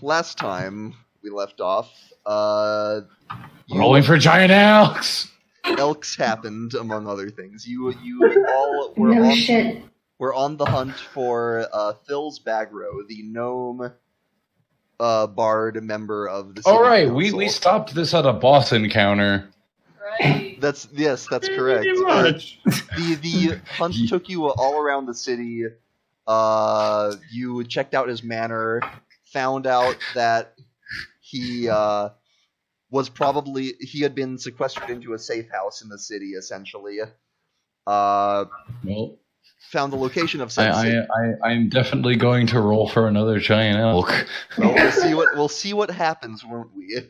last time we left off, rolling for giant elks. Elks happened, among other things. You all were on the hunt for Phil's Bagro, the gnome bard member of the city right, council. we stopped this at a boss encounter. Right. That's correct. The hunt took you all around the city. You checked out his manor, found out that he had been sequestered into a safe house in the city, essentially. Well, found the location of said I'm definitely going to roll for another giant elk. Well, we'll see what happens, won't we?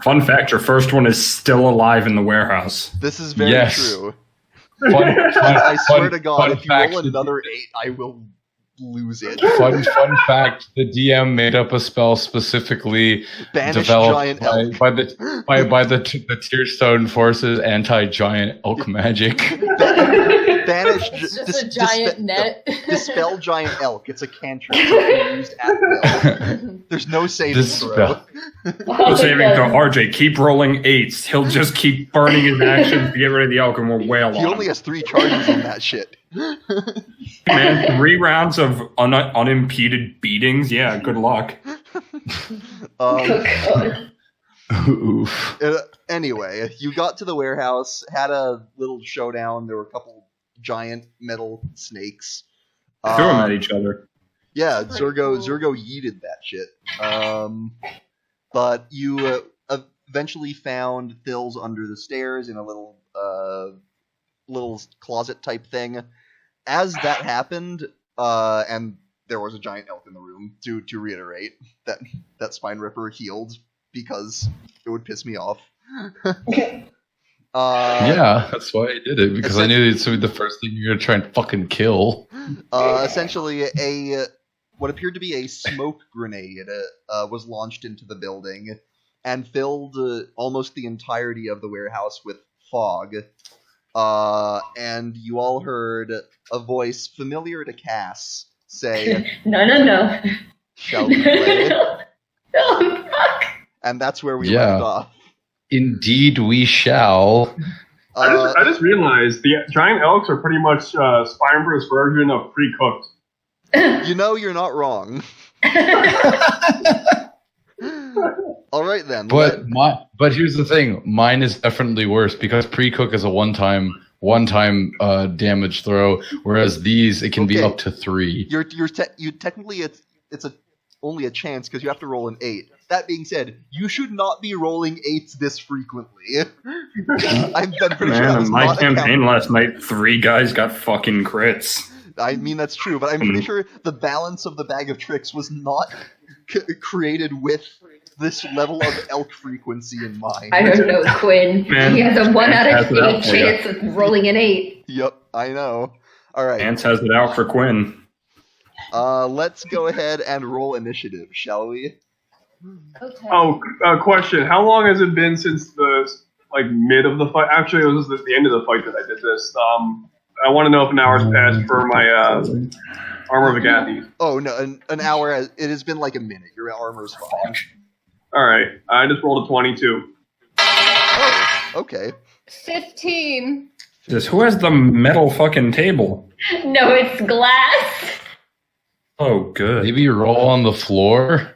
Fun fact: your first one is still alive in the warehouse. This is very true. I swear to God, if you roll another 8, I will lose it. Fun fact: the DM made up a spell specifically developed by the Tearstone Force's anti-giant elk magic. Banish. It's just a giant net. Dispel giant elk. It's a cantrip used at will. There's no saving throw. No saving throw. RJ, keep rolling 8s. He'll just keep burning his actions to get rid of the elk, and we'll wail on him. He only has 3 charges on that shit. Man, 3 rounds of unimpeded beatings. Yeah, good luck. Oof. Anyway, you got to the warehouse, had a little showdown. There were a couple giant metal snakes. Threw them at each other. Yeah, Zurgo yeeted that shit. But you eventually found Phil's under the stairs in a little closet type thing. As that happened, and there was a giant elk in the room. To reiterate, that Spine Ripper healed because it would piss me off. Yeah, that's why I did it, because I knew it's the first thing you're gonna try and fucking kill. Essentially, what appeared to be a smoke grenade was launched into the building and filled almost the entirety of the warehouse with fog. And you all heard a voice familiar to Cass say, No. Shall we play? No, fuck. And that's where we left off. Indeed, we shall. I just realized the giant elks are pretty much Spineberg's version of pre-cooked. You know, you're not wrong. All right then. But here's the thing: mine is definitely worse because pre-cook is a one-time damage throw, whereas these it can be up to 3. You technically it's only a chance because you have to roll an 8. That being said, you should not be rolling 8s this frequently. I'm pretty sure that was my not campaign last night, 3 guys got fucking crits. I mean, that's true, but I'm pretty sure the balance of the bag of tricks was not created with this level of elk frequency in mind. I don't know, Quinn. Man, he has a 1 out of 8 out chance of rolling an 8. Yep, I know. All right. Ants has it out for Quinn. Let's go ahead and roll initiative, shall we? Okay. Oh, question. How long has it been since the mid of the fight? Actually, it was at the end of the fight that I did this. I want to know if an hour's passed for my Armor of Agathe. Oh, no, an hour. It has been like a minute. Your armor's fine. All right. I just rolled a 22. Oh, okay. 15. Who has the metal fucking table? No, it's glass. Oh, good. Maybe you roll on the floor.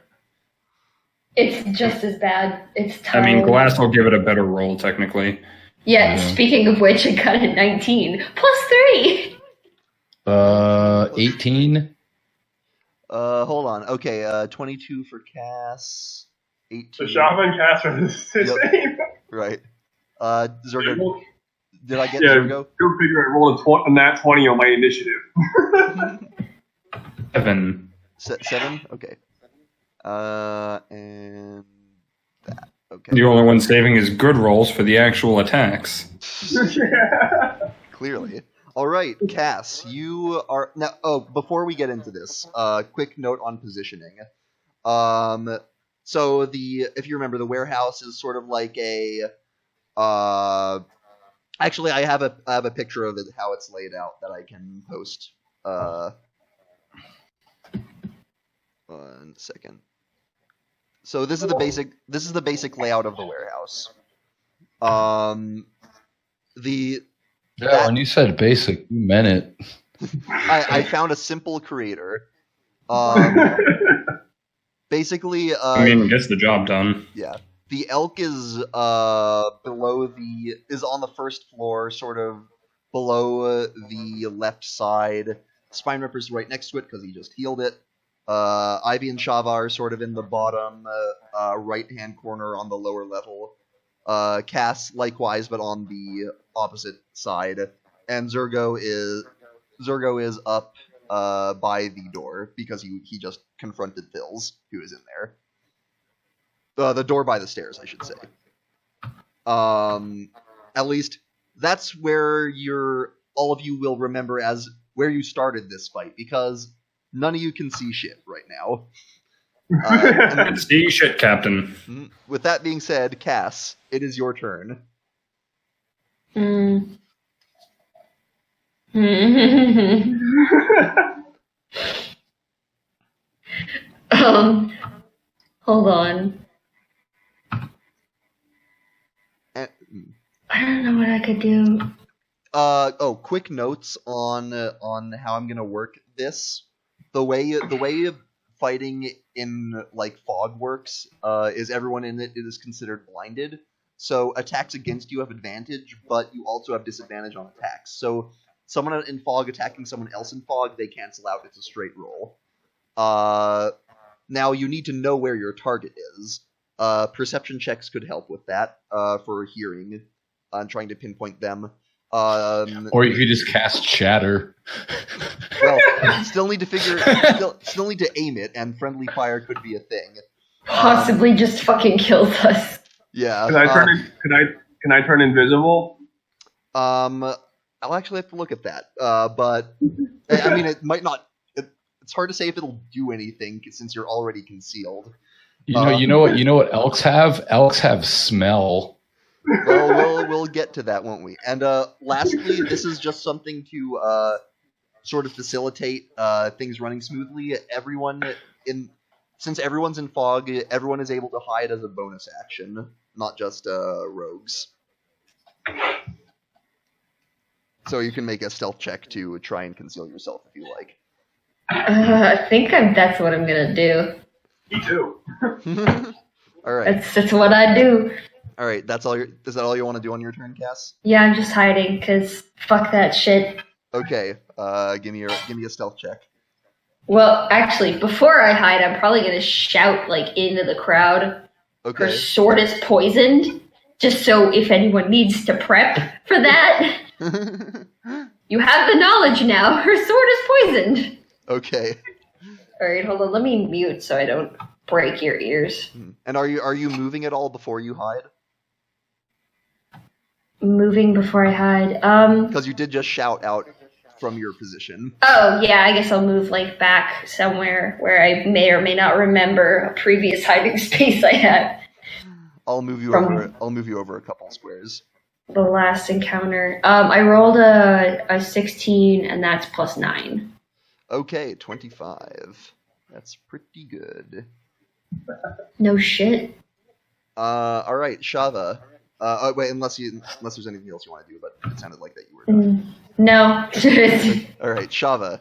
It's just as bad. It's tile. I mean, glass will give it a better roll, technically. Yeah, speaking of which, I got a 19. Plus 3! 18? Hold on. Okay, 22 for Cass. 18. The shotgun cast are the same. Right. Zurgo. Did I get Yeah, Zurgo? go figure I rolled a nat 20 on my initiative. 7. 7? Okay. And that. Okay. The only one saving is good rolls for the actual attacks. Clearly. All right, Cass, you are now. Oh, before we get into this, quick note on positioning. So if you remember, the warehouse is sort of like a. Actually, I have a picture of it, how it's laid out that I can post. 1 second. So this is the basic layout of the warehouse. When you said basic, you meant it. I found a simple creator. Basically, I gets the job done. Yeah. The elk is on the first floor, sort of below the left side. Spine Ripper's right next to it because he just healed it. Ivy and Shava are sort of in the bottom right-hand corner on the lower level. Cass likewise, but on the opposite side. And Zurgo is up by the door because he just confronted Phils, who is in there. The door by the stairs, I should say. At least that's where all of you will remember as where you started this fight, because none of you can see shit right now. See shit, Captain. With that being said, Cass, it is your turn. Hold on. I don't know what I could do. Quick notes on how I'm gonna work this. The way fighting in like fog works is everyone in it is considered blinded. So attacks against you have advantage, but you also have disadvantage on attacks. So someone in fog attacking someone else in fog, they cancel out. It's a straight roll. Now you need to know where your target is. Perception checks could help with that for hearing and trying to pinpoint them. Or you could just cast Shatter. Well, still need to aim it, and friendly fire could be a thing. Possibly just fucking kills us. Yeah. Can I turn invisible? I'll actually have to look at that. But I mean, it might not. It's hard to say if it'll do anything since you're already concealed. You know what elks have? Elks have smell. Well, we'll get to that, won't we? And lastly, this is just something to sort of facilitate things running smoothly. Since everyone's in fog, everyone is able to hide as a bonus action, not just rogues. So you can make a stealth check to try and conceal yourself if you like. I think that's what I'm gonna do. Me too. All right. That's what I do. All right. Is that all you want to do on your turn, Cass? Yeah, I'm just hiding because fuck that shit. Okay. Give me a stealth check. Well, actually, before I hide, I'm probably gonna shout like into the crowd. Okay. Her sword is poisoned, just so if anyone needs to prep for that, you have the knowledge now. Her sword is poisoned. Okay. All right, hold on. Let me mute so I don't break your ears. And are you moving at all before you hide? Moving before I hide. Because you did just shout out from your position. Oh yeah, I guess I'll move like back somewhere where I may or may not remember a previous hiding space I had. I'll move you over a couple squares. The last encounter. I rolled a 16, and that's +9. Okay, 25. That's pretty good. No shit. All right, Shava. Wait, unless there's anything else you want to do, but it sounded like that you were done. No. All right, Shava.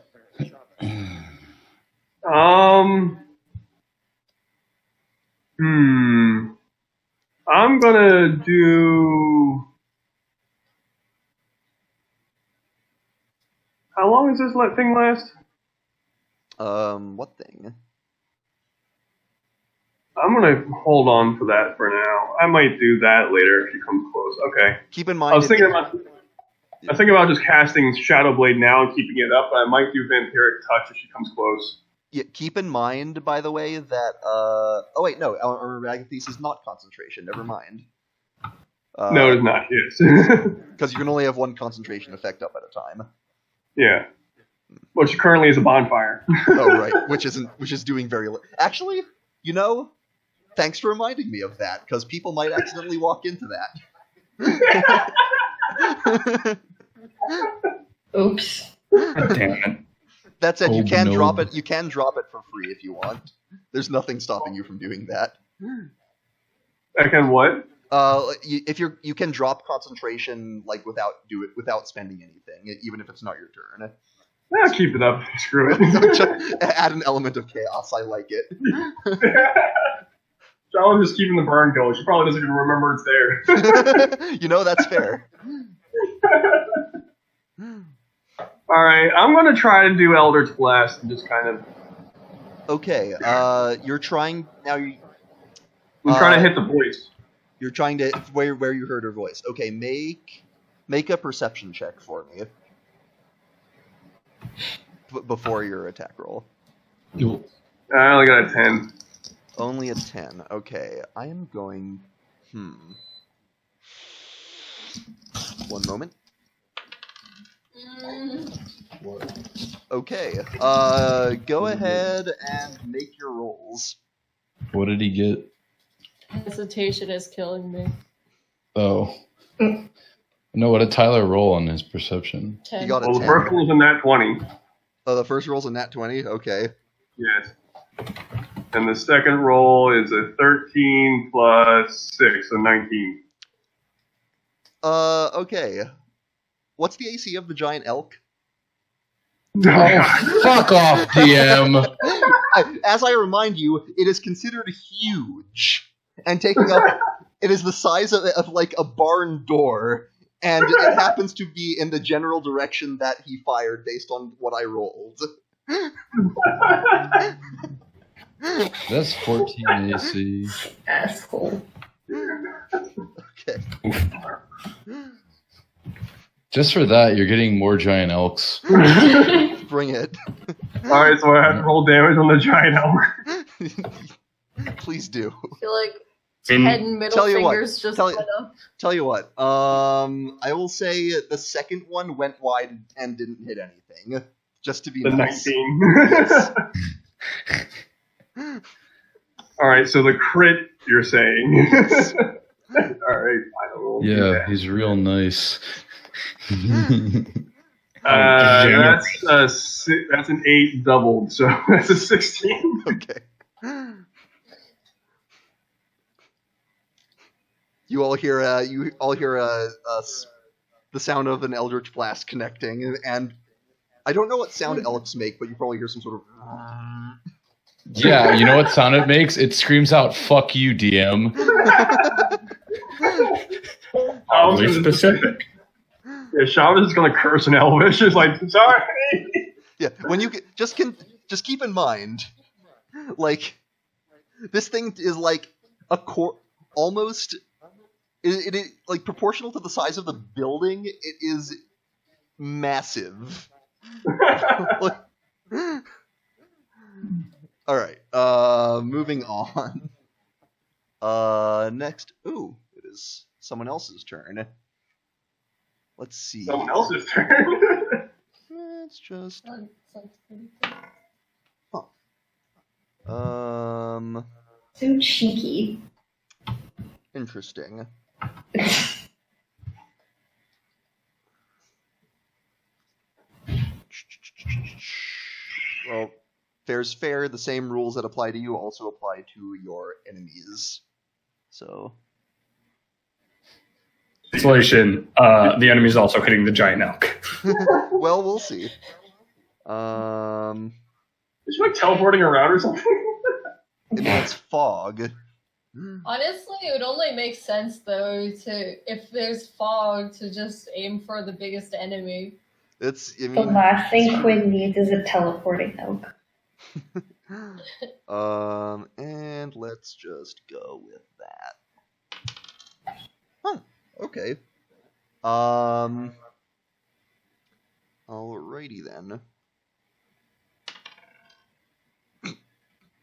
I'm gonna do. How long does this thing last? What thing? I'm gonna hold on for that for now. I might do that later if she comes close. Okay. Keep in mind. I was thinking about just casting Shadow Blade now and keeping it up, but I might do Vampiric Touch if she comes close. Yeah, keep in mind, by the way, that oh wait, no, our Agathis is not concentration. Never mind. No, it's not. Yes. Because you can only have one concentration effect up at a time. Yeah. Which currently is a bonfire. Oh right, which is doing very actually. Thanks for reminding me of that, because people might accidentally walk into that. Oops. Damn it. That said, you can drop it. You can drop it for free if you want. There's nothing stopping you from doing that. I can what? If you can drop concentration like without spending anything, even if it's not your turn. Yeah, keep it up. Screw it. Just add an element of chaos. I like it. John just keeping the burn going. She probably doesn't even remember it's there. That's fair. All right, I'm gonna try to do Eldritch Blast and just kind of. Okay. You're trying now. I'm trying to hit the voice. You're trying to where you heard her voice. Okay, make a perception check for me before your attack roll. I only got a 10. Only a 10. Okay, I am going. One moment. Okay. Go ahead and make your rolls. What did he get? Hesitation is killing me. Oh. No, what did Tyler roll on his perception? 10. He got a Well, 10. the first one was a nat 20. Oh, the first roll's a nat 20? Okay. Yes. And the second roll is a 13 plus 6, so 19. Okay. What's the AC of the giant elk? Oh, fuck off, DM! As I remind you, it is considered huge. And taking up... It is the size of like a barn door. And it happens to be in the general direction that he fired based on what I rolled. That's 14 AC. Asshole. Okay. Just for that, you're getting more giant elks. Bring it. Alright, so I have to roll damage on the giant elk. Please do. I feel like head and middle Tell you what, fingers just tell- lit up. Tell you what, I will say the second one went wide and didn't hit anything. Just to be The nice. 19. Yes. Alright, so the crit, you're saying. Alright, final roll. Yeah, he's real nice. That's an 8 doubled, so that's a 16. Okay. You all hear the sound of an Eldritch Blast connecting, and I don't know what sound elks make, but you probably hear some sort of. Yeah, you know what sound it makes? It screams out, "Fuck you, DM." Oddly specific. Yeah, Shaman's is gonna curse in Elvish. It's like, sorry. Yeah, when you just keep in mind, like this thing is like a almost. It is like proportional to the size of the building. It is massive. Like, all right. Moving on. Next. Ooh, it is someone else's turn. Let's see. Someone else's turn. Let's just. So cheeky. Interesting. Well, fair's fair. The same rules that apply to you also apply to your enemies. So. Translation, the enemy's also hitting the giant elk. Well, we'll see. Is she like teleporting around or something? It's fog. Honestly, it would only make sense though if there's fog to just aim for the biggest enemy. It's. I The mean, last thing Quinn needs is a teleporting elk. And let's just go with that. Huh. Okay. Alrighty then.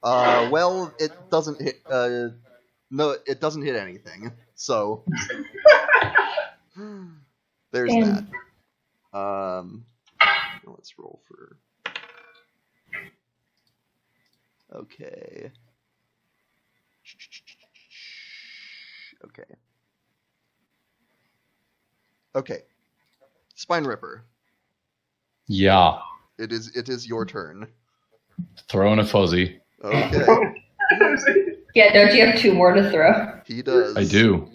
Well, it doesn't hit. No, it doesn't hit anything. So there's Damn. that. Let's roll for. Okay. Okay. Okay. Spine Ripper. Yeah, It is your turn. throwing a fuzzy. Okay. Yeah, don't you have 2 more to throw? He does. I do.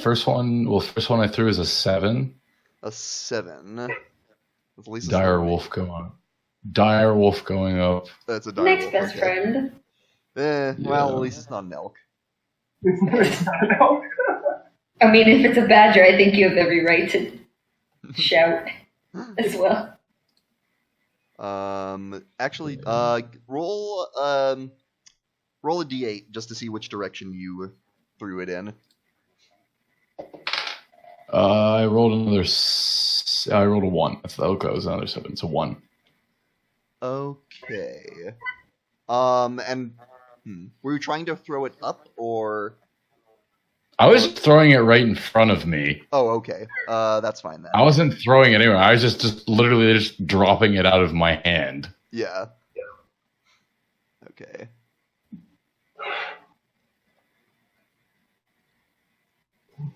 First one I threw is a 7. A 7. At least Dire wolf going up. Dire wolf going up. That's a dire Next wolf. best friend. Well, at least it's not an elk. It's not an elk. I mean, if it's a badger, I think you have every right to shout as well. Actually, roll a d8 just to see which direction you threw it in. I rolled another. I rolled a 1. If the elk goes another 7, it's a 1. Okay. And were you trying to throw it up or? I was throwing it right in front of me. Oh, okay. That's fine then. I wasn't throwing it anywhere. I was just literally just dropping it out of my hand. Yeah. Okay.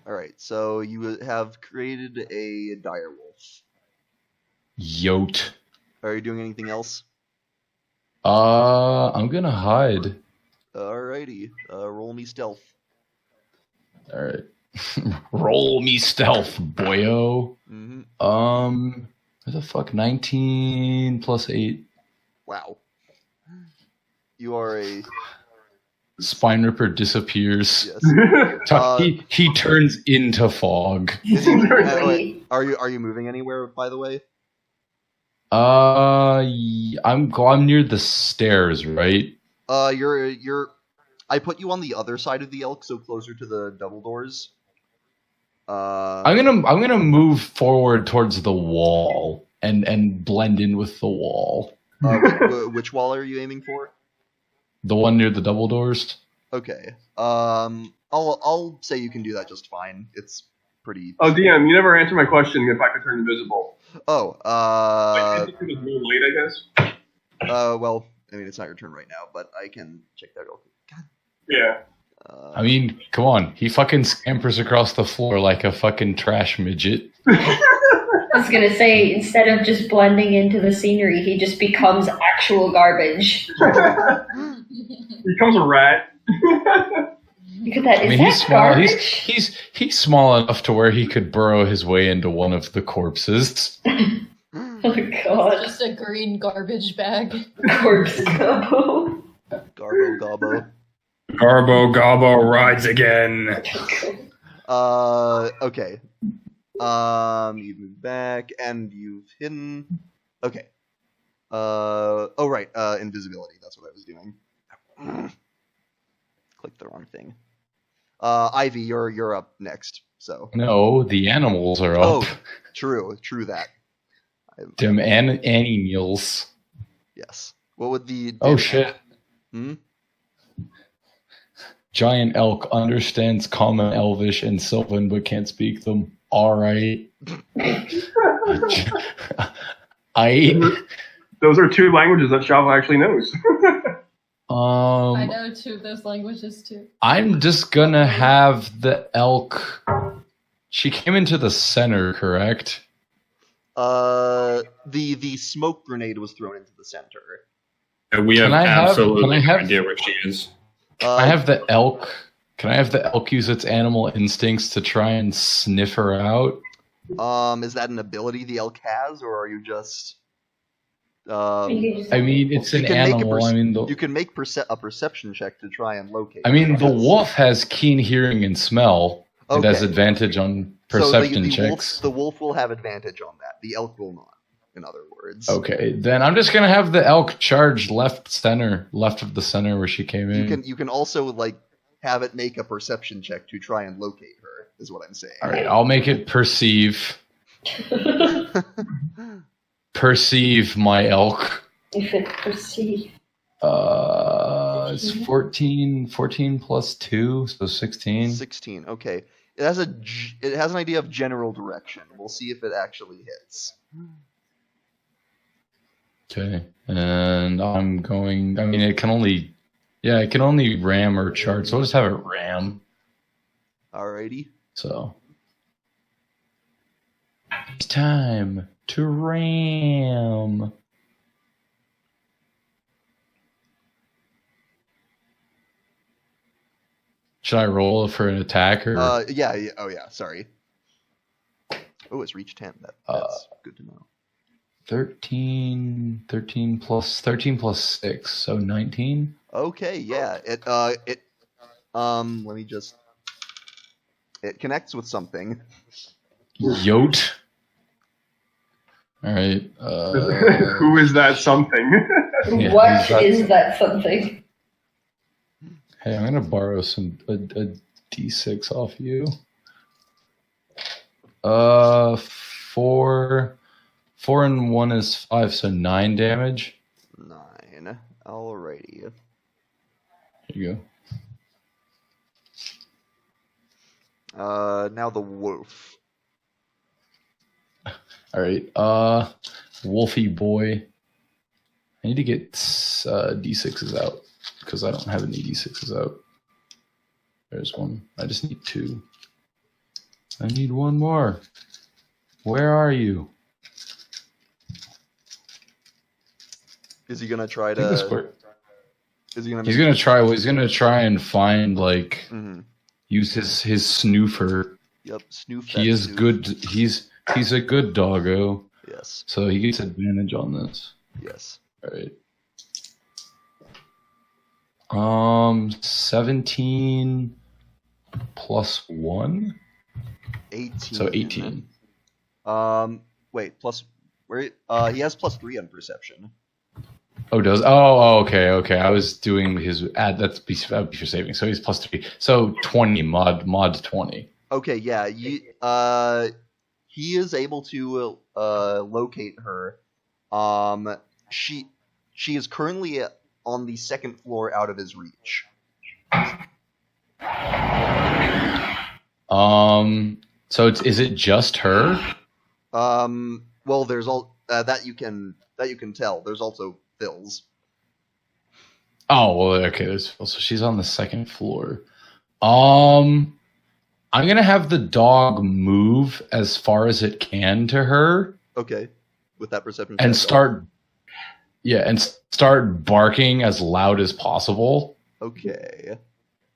Alright, so you have created a dire wolf. Yote. Are you doing anything else? I'm gonna hide. Alrighty. Roll me stealth. Alright. Roll me stealth, boyo. Mm-hmm. What the fuck? 19 plus 8. Wow. You are a... Spine Ripper disappears. Yes. He turns into fog. Wait, are you moving anywhere, by the way? I'm near the stairs, right? You're. I put you on the other side of the elk, so closer to the double doors. I'm gonna move forward towards the wall and blend in with the wall. Which wall are you aiming for? The one near the double doors. Okay. I'll say you can do that just fine. It's pretty. Oh, DM, you never answered my question if I could turn invisible. Oh. Like, it was more late, I guess. Well, I mean, it's not your turn right now, but I can check that real quick. God. Yeah. I mean, come on. He fucking scampers across the floor like a fucking trash midget. I was gonna say, instead of just blending into the scenery, he just becomes actual garbage. He becomes a rat. Look at that. I mean, he's small. He's small enough to where he could burrow his way into one of the corpses. Oh god. Just a green garbage bag. Corpse gobbo. Garbo gobbo. Garbo Gobbo rides again. Okay. You've moved back and you've hidden. Okay. Oh right. Invisibility. That's what I was doing. Clicked the wrong thing. Ivy, you're up next. So. No, the animals are up. Oh, true that. Them animals. Yes. What would the? Oh shit. Hmm. Giant elk understands common Elvish and Sylvan but can't speak them. All right. Those are 2 languages that Shava actually knows. I know 2 of those languages too. I'm just gonna have the elk. She came into the center, correct? The smoke grenade was thrown into the center. We have absolutely no have, idea where she is. Can I have the elk? Can I have the elk use its animal instincts to try and sniff her out? Is that an ability the elk has, or are you just? I mean, it's an animal. You can make a perception check to try and locate. I mean, the wolf has keen hearing and smell. Okay. It has advantage on perception checks. The wolf will have advantage on that. The elk will not. In other words. Okay, then I'm just gonna have the elk charge left of the center where she came in. You can also have it make a perception check to try and locate her. Is what I'm saying. All right, I'll make it perceive. Perceive my elk. If it perceive. It's 14 plus 2, so 16. 16. Okay, it has an idea of general direction. We'll see if it actually hits. Okay, and I'm going. I mean, it can only ram or charge. So I'll just have it ram. Alrighty. So it's time to ram. Should I roll for an attack or? Yeah. Oh, yeah. Sorry. Oh, it's reached 10. That's good to know. 13 plus 6, so 19. Okay, yeah. Let me just. It connects with something. Yote. All right. Who is that something? Yeah, What is that something? Hey, I'm gonna borrow a D6 off you. 4 and 1 is 5, so 9 damage. 9. Alrighty. Here you go. Now the wolf. All right. Wolfie boy. I need to get D6s out because I don't have any D6s out. There's one. I just need 2. I need one more. Where are you? Is he gonna try to? Is he gonna? He's gonna try. Well, he's gonna try and find use his snoofer. Yep, snoof. He is good. He's a good doggo. Yes. So he gets advantage on this. Yes. All right. 17 plus 1. 18. So 18. Wait. Plus where? He has plus 3 on perception. Oh, does? Oh, okay. I was doing his add. That'd be for saving. So he's plus 3. So 20 mod 20. Okay. Yeah. He is able to locate her. She is currently on the 2nd floor out of his reach. So is it just her? Well, there's all that you can tell. There's also Phil's. Oh, well, okay. There's Phil. So she's on the 2nd floor. I'm gonna have the dog move as far as it can to her. Okay, with that perception. And start barking as loud as possible. Okay.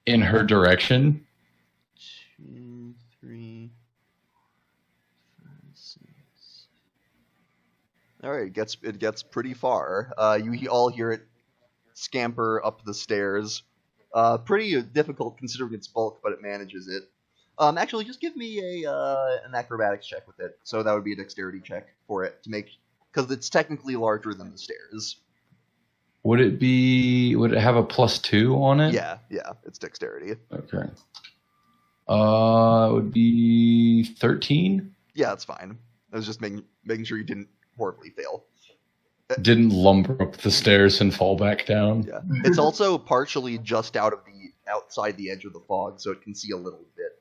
In her direction. 2, 3, 5, 6. All right, it gets pretty far. You all hear it scamper up the stairs. Pretty difficult considering its bulk, but it manages it. Actually, just give me an acrobatics check with it. So that would be a dexterity check for it to make, because it's technically larger than the stairs. Would it have a +2 on it? Yeah, it's dexterity. Okay. It would be 13. Yeah, that's fine. I was just making sure you didn't horribly fail. Didn't lumber up the stairs and fall back down. Yeah, it's also partially just outside the edge of the fog, so it can see a little bit.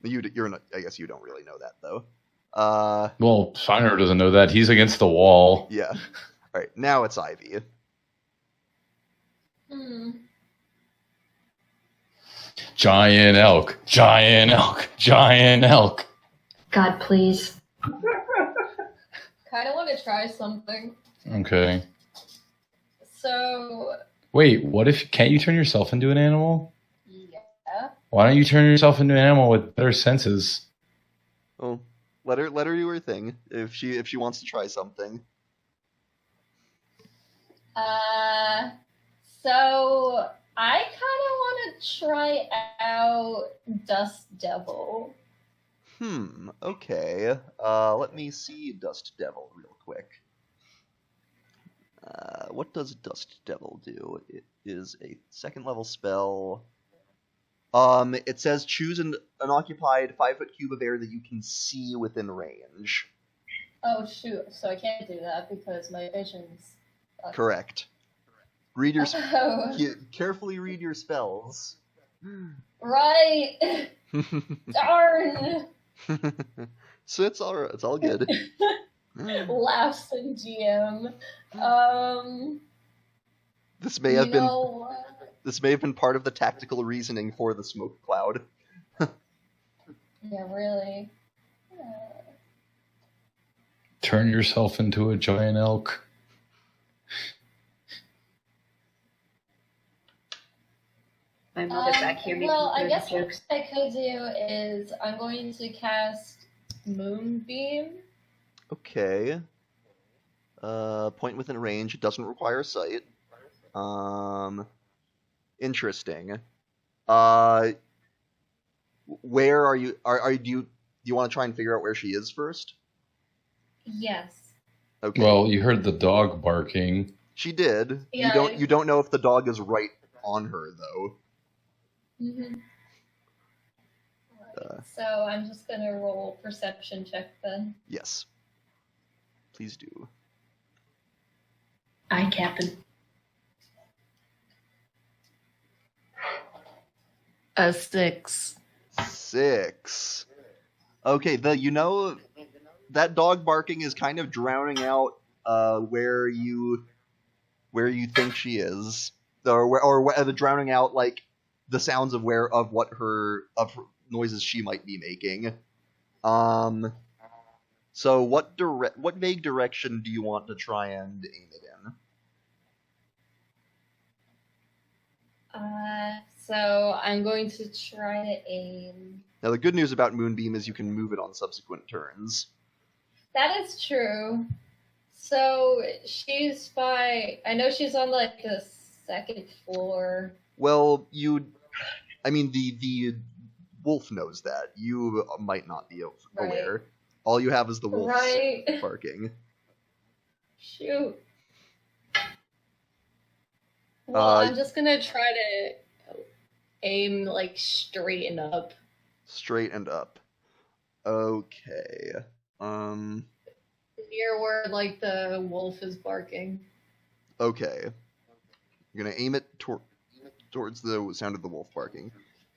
You're not, I guess you don't really know that though. Well, Shiner doesn't know that. He's against the wall. Yeah. All right, now it's Ivy. Giant elk. God, please. Kind of want to try something. Okay. So. Wait, can't you turn yourself into an animal? Yeah. Why don't you turn yourself into an animal with better senses? Oh, let her do her thing if she wants to try something. So I kind of want to try out Dust Devil. Okay. Let me see Dust Devil real quick. What does Dust Devil do? It is a 2nd level spell. It says choose an unoccupied 5-foot cube of air that you can see within range. Oh shoot! So I can't do that because my vision's. Correct. Read your carefully read your spells. Right. Darn. So it's all right. It's all good. Laughs in GM. This may have been part of the tactical reasoning for the smoke cloud. Yeah, really. Turn yourself into a giant elk. my mother back here making Well, I guess jokes. what I could do is I'm going to cast Moonbeam. Okay. Point within range. It doesn't require sight. Interesting. Where are you? Do you want to try and figure out where she is first? Yes. Okay. Well, you heard the dog barking. She did. Yeah, You don't know if the dog is right on her though. Mm-hmm. So I'm just gonna roll a perception check then. Yes. Please do. Eye Captain. A 6. 6. Okay, that dog barking is kind of drowning out where you think she is, or the drowning out like the sounds of what her noises she might be making. So what vague direction do you want to try and aim it in? So I'm going to try to aim. Now the good news about Moonbeam is you can move it on subsequent turns. That is true. So I know she's on like the second floor. Well, the wolf knows that. You might not be aware. Right. All you have is the wolf Right. barking. Shoot. Well, I'm just gonna try to aim like straight and up. Straight and up. Okay. Near where like the wolf is barking. Okay. You're gonna aim it towards the sound of the wolf barking.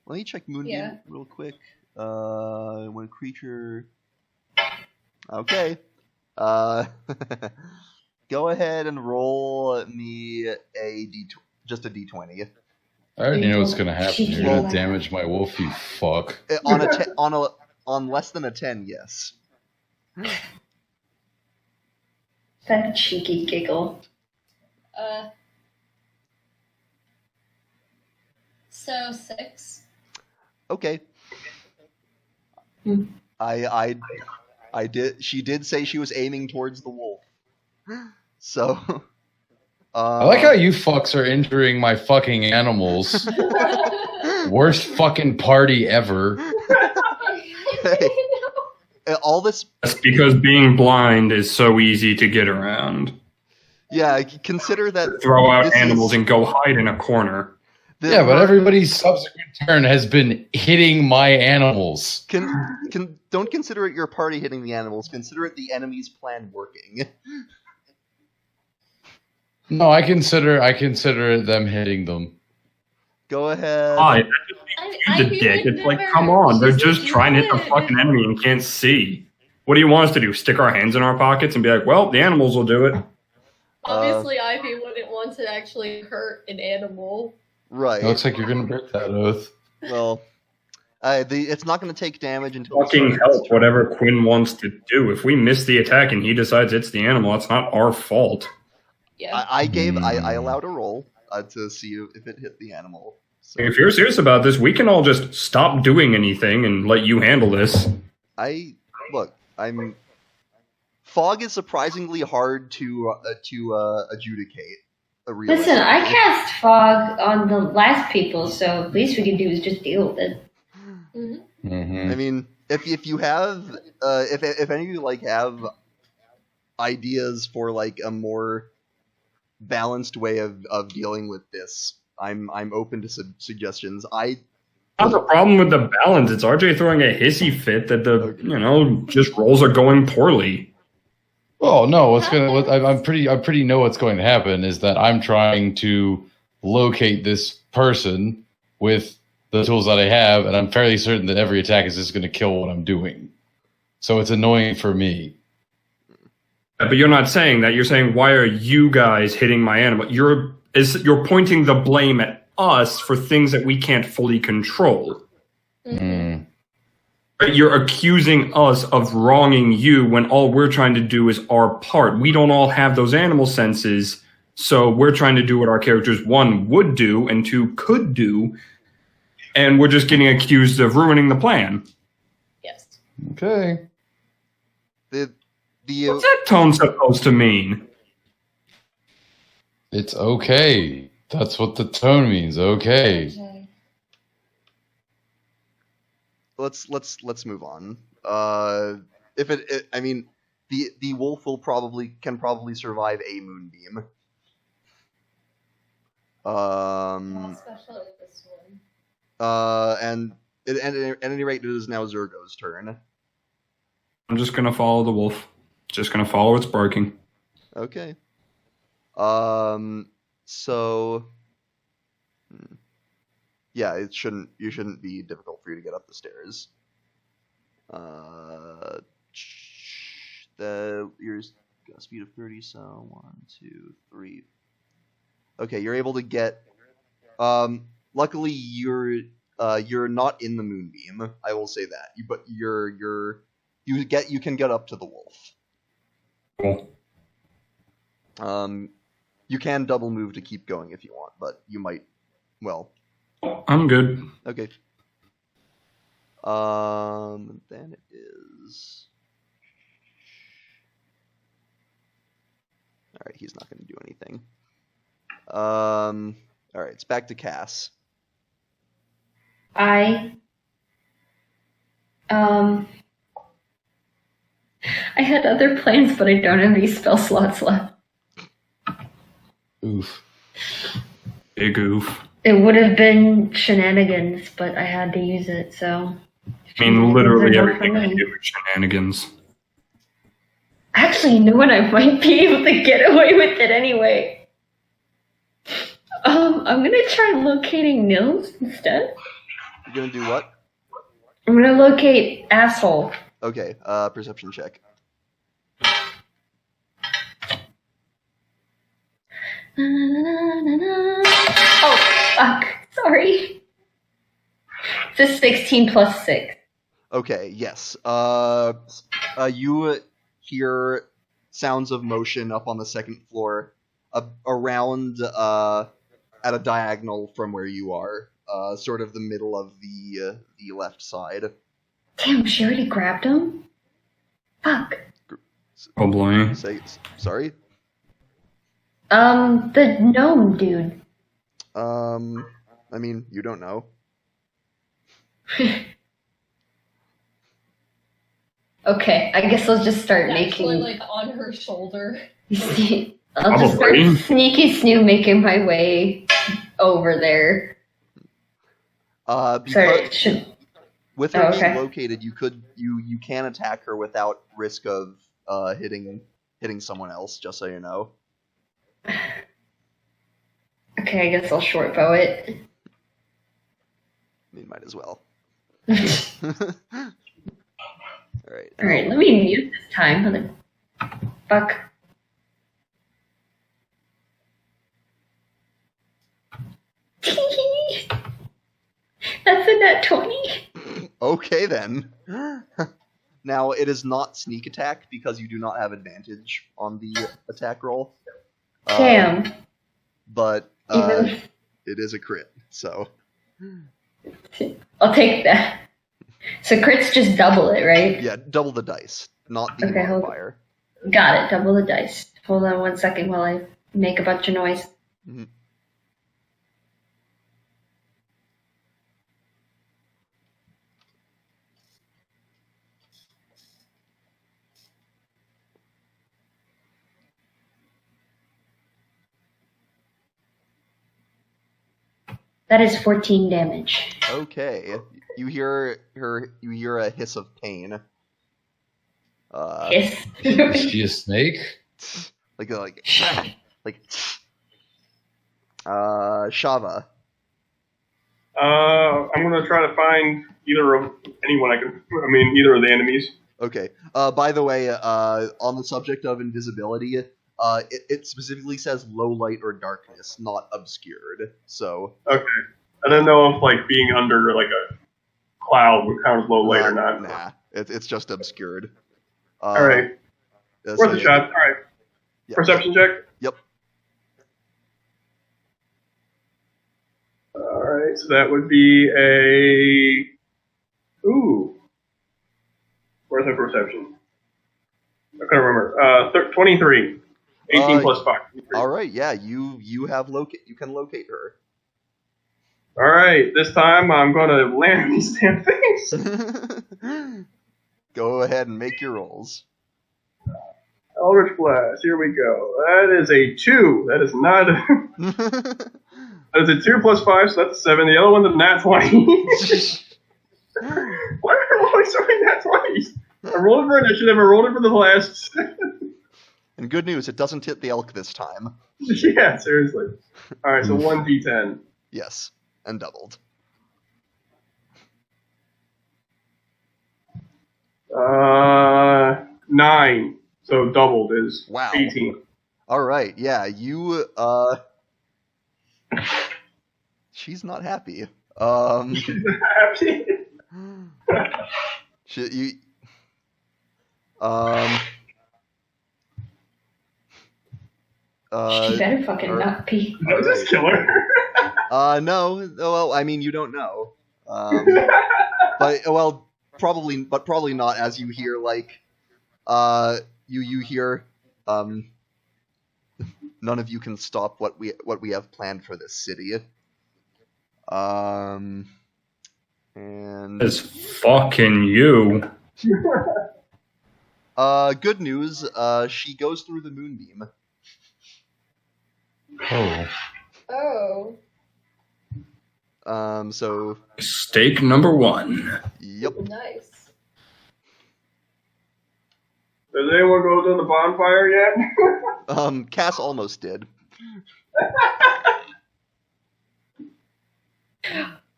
Let me check Moonbeam real quick. When a creature. Okay. Go ahead and roll me just a d20. I already know what's gonna happen. You're Well- gonna damage my wolf, you fuck. On less than a 10, yes. That cheeky giggle. So 6. Okay. Hmm. I did. She did say she was aiming towards the wolf. So. I like how you fucks are injuring my fucking animals. Worst fucking party ever. All this. That's because being blind is so easy to get around. Yeah, consider that. Throw out this animals is- and go hide in a corner. Yeah, but everybody's subsequent turn has been hitting my animals. Don't consider it your party hitting the animals. Consider it the enemy's plan working. No, I consider them hitting them. Go ahead. Why? That just makes you the dick. It's like, come on, they're just trying to hit the fucking enemy and can't see. What do you want us to do? Stick our hands in our pockets and be like, well, the animals will do it. Obviously, Ivy wouldn't want to actually hurt an animal. Right. It looks like you're gonna break that oath. Well, it's not going to take damage until. Fucking help whatever Quinn wants to do. If we miss the attack and he decides it's the animal, it's not our fault. Yeah. I allowed a roll to see if it hit the animal. So If you're serious about this, we can all just stop doing anything and let you handle this. Fog is surprisingly hard to adjudicate. Listen, I cast fog on the last people, so the least we can do is just deal with it. Mm-hmm. Mm-hmm. I mean, if you have if any of you like have ideas for like a more balanced way of dealing with this, I'm open to suggestions. Not the problem with the balance. It's RJ throwing a hissy fit that just rolls are going poorly. Oh no, I'm pretty know what's going to happen is that I'm trying to locate this person with the tools that I have, and I'm fairly certain that every attack is just going to kill what I'm doing. So it's annoying for me. But you're not saying that. You're saying, why are you guys hitting my animal? You're pointing the blame at us for things that we can't fully control. Mm. You're accusing us of wronging you when all we're trying to do is our part. We don't all have those animal senses, so we're trying to do what our characters, 1, would do, and 2, could do. and we're just getting accused of ruining the plan. Yes. Okay. The What's that tone supposed to mean? It's okay. That's what the tone means. Okay. Okay. let's move on. I mean, the wolf can probably survive a moonbeam. Especially this one. And at any rate, it is now Zurgo's turn. I'm just gonna follow the wolf. Just gonna follow its barking. Okay. So, yeah, you shouldn't be difficult for you to get up the stairs. You're got a speed of 30, so 1, 2, 3. Okay, you're able to get. Luckily, you're not in the moonbeam. I will say that. You can get up to the wolf. Cool. You can double move to keep going if you want, but you might. Well, I'm good. okay. Then it is. All right, he's not going to do anything. All right, it's back to Cass. I had other plans, but I don't have any spell slots left. Oof. Big oof. It would have been shenanigans, but I had to use it, so. I mean, literally Shenanigans are everything not for I me. do is shenanigans. Actually, you know what? I might be able to get away with it anyway. I'm gonna try locating Nils instead. You're gonna do what? I'm gonna locate asshole. Okay, perception check. Oh, fuck. Sorry. It's a 16 plus 6. Okay, yes. You hear sounds of motion up on the second floor, around at a diagonal from where you are, sort of the middle of the left side. Damn, she already grabbed him? Fuck. Oh boy. Sorry. The gnome dude. I mean, you don't know. Okay, I guess I'll just start Actually, making. like on her shoulder. I'll just start Probably. sneaky snoo making my way over there. Sorry, Because it should. with her Oh, being okay. located, you can attack her without risk of hitting someone else. Just so you know. Okay, I guess I'll short bow it. You might as well. All right. Alright, let me mute this time. Fuck. That's a nat 20. Okay then. Now it is not sneak attack because you do not have advantage on the attack roll. Damn. But Even. it is a crit, so I'll take that. So crits just double it, right? yeah, double the dice, not the Okay, hold on. modifier. Got it, double the dice. Hold on 1 second while I make a bunch of noise. Mhm. That is 14 damage. Okay, you hear a hiss of pain. Yes. Is she a snake? like Shava. I'm gonna try to find either of either of the enemies. Okay. By the way, on the subject of invisibility, it specifically says low light or darkness, not obscured. So Okay. I don't know if like being under like a cloud would count as low light or not. Nah, it's just obscured. All right. So Worth a shot. All right. yeah. Perception check. Yep. All right. Alright, so that would be a... Ooh. Where's my perception? I can't remember. 23. 18 plus 5. All right, yeah, you have you can locate her. Alright, this time I'm gonna land these damn things. Go ahead and make your rolls. Eldritch Blast, here we go. That is a 2. That is not a... That is a 2 plus 5, so that's a 7. The other one's a nat 20. Why am I rolling so many nat 20s? I rolled it for initiative, I rolled it for the blast. And good news, it doesn't hit the elk this time. Yeah, seriously. Alright, so 1d10. Yes, and doubled. 9. So doubled is Wow. 18. All right, yeah, you she's not happy. Happy? You She better fucking not be. I'll just kill her. no, well, I mean, you don't know. But well, probably not. As you hear, like, you hear, none of you can stop what we have planned for this city. And It's fucking you. good news. She goes through the moonbeam. Oh. Oh, So Mistake number 1. yep. nice. Does anyone go to the bonfire yet? Cass almost did.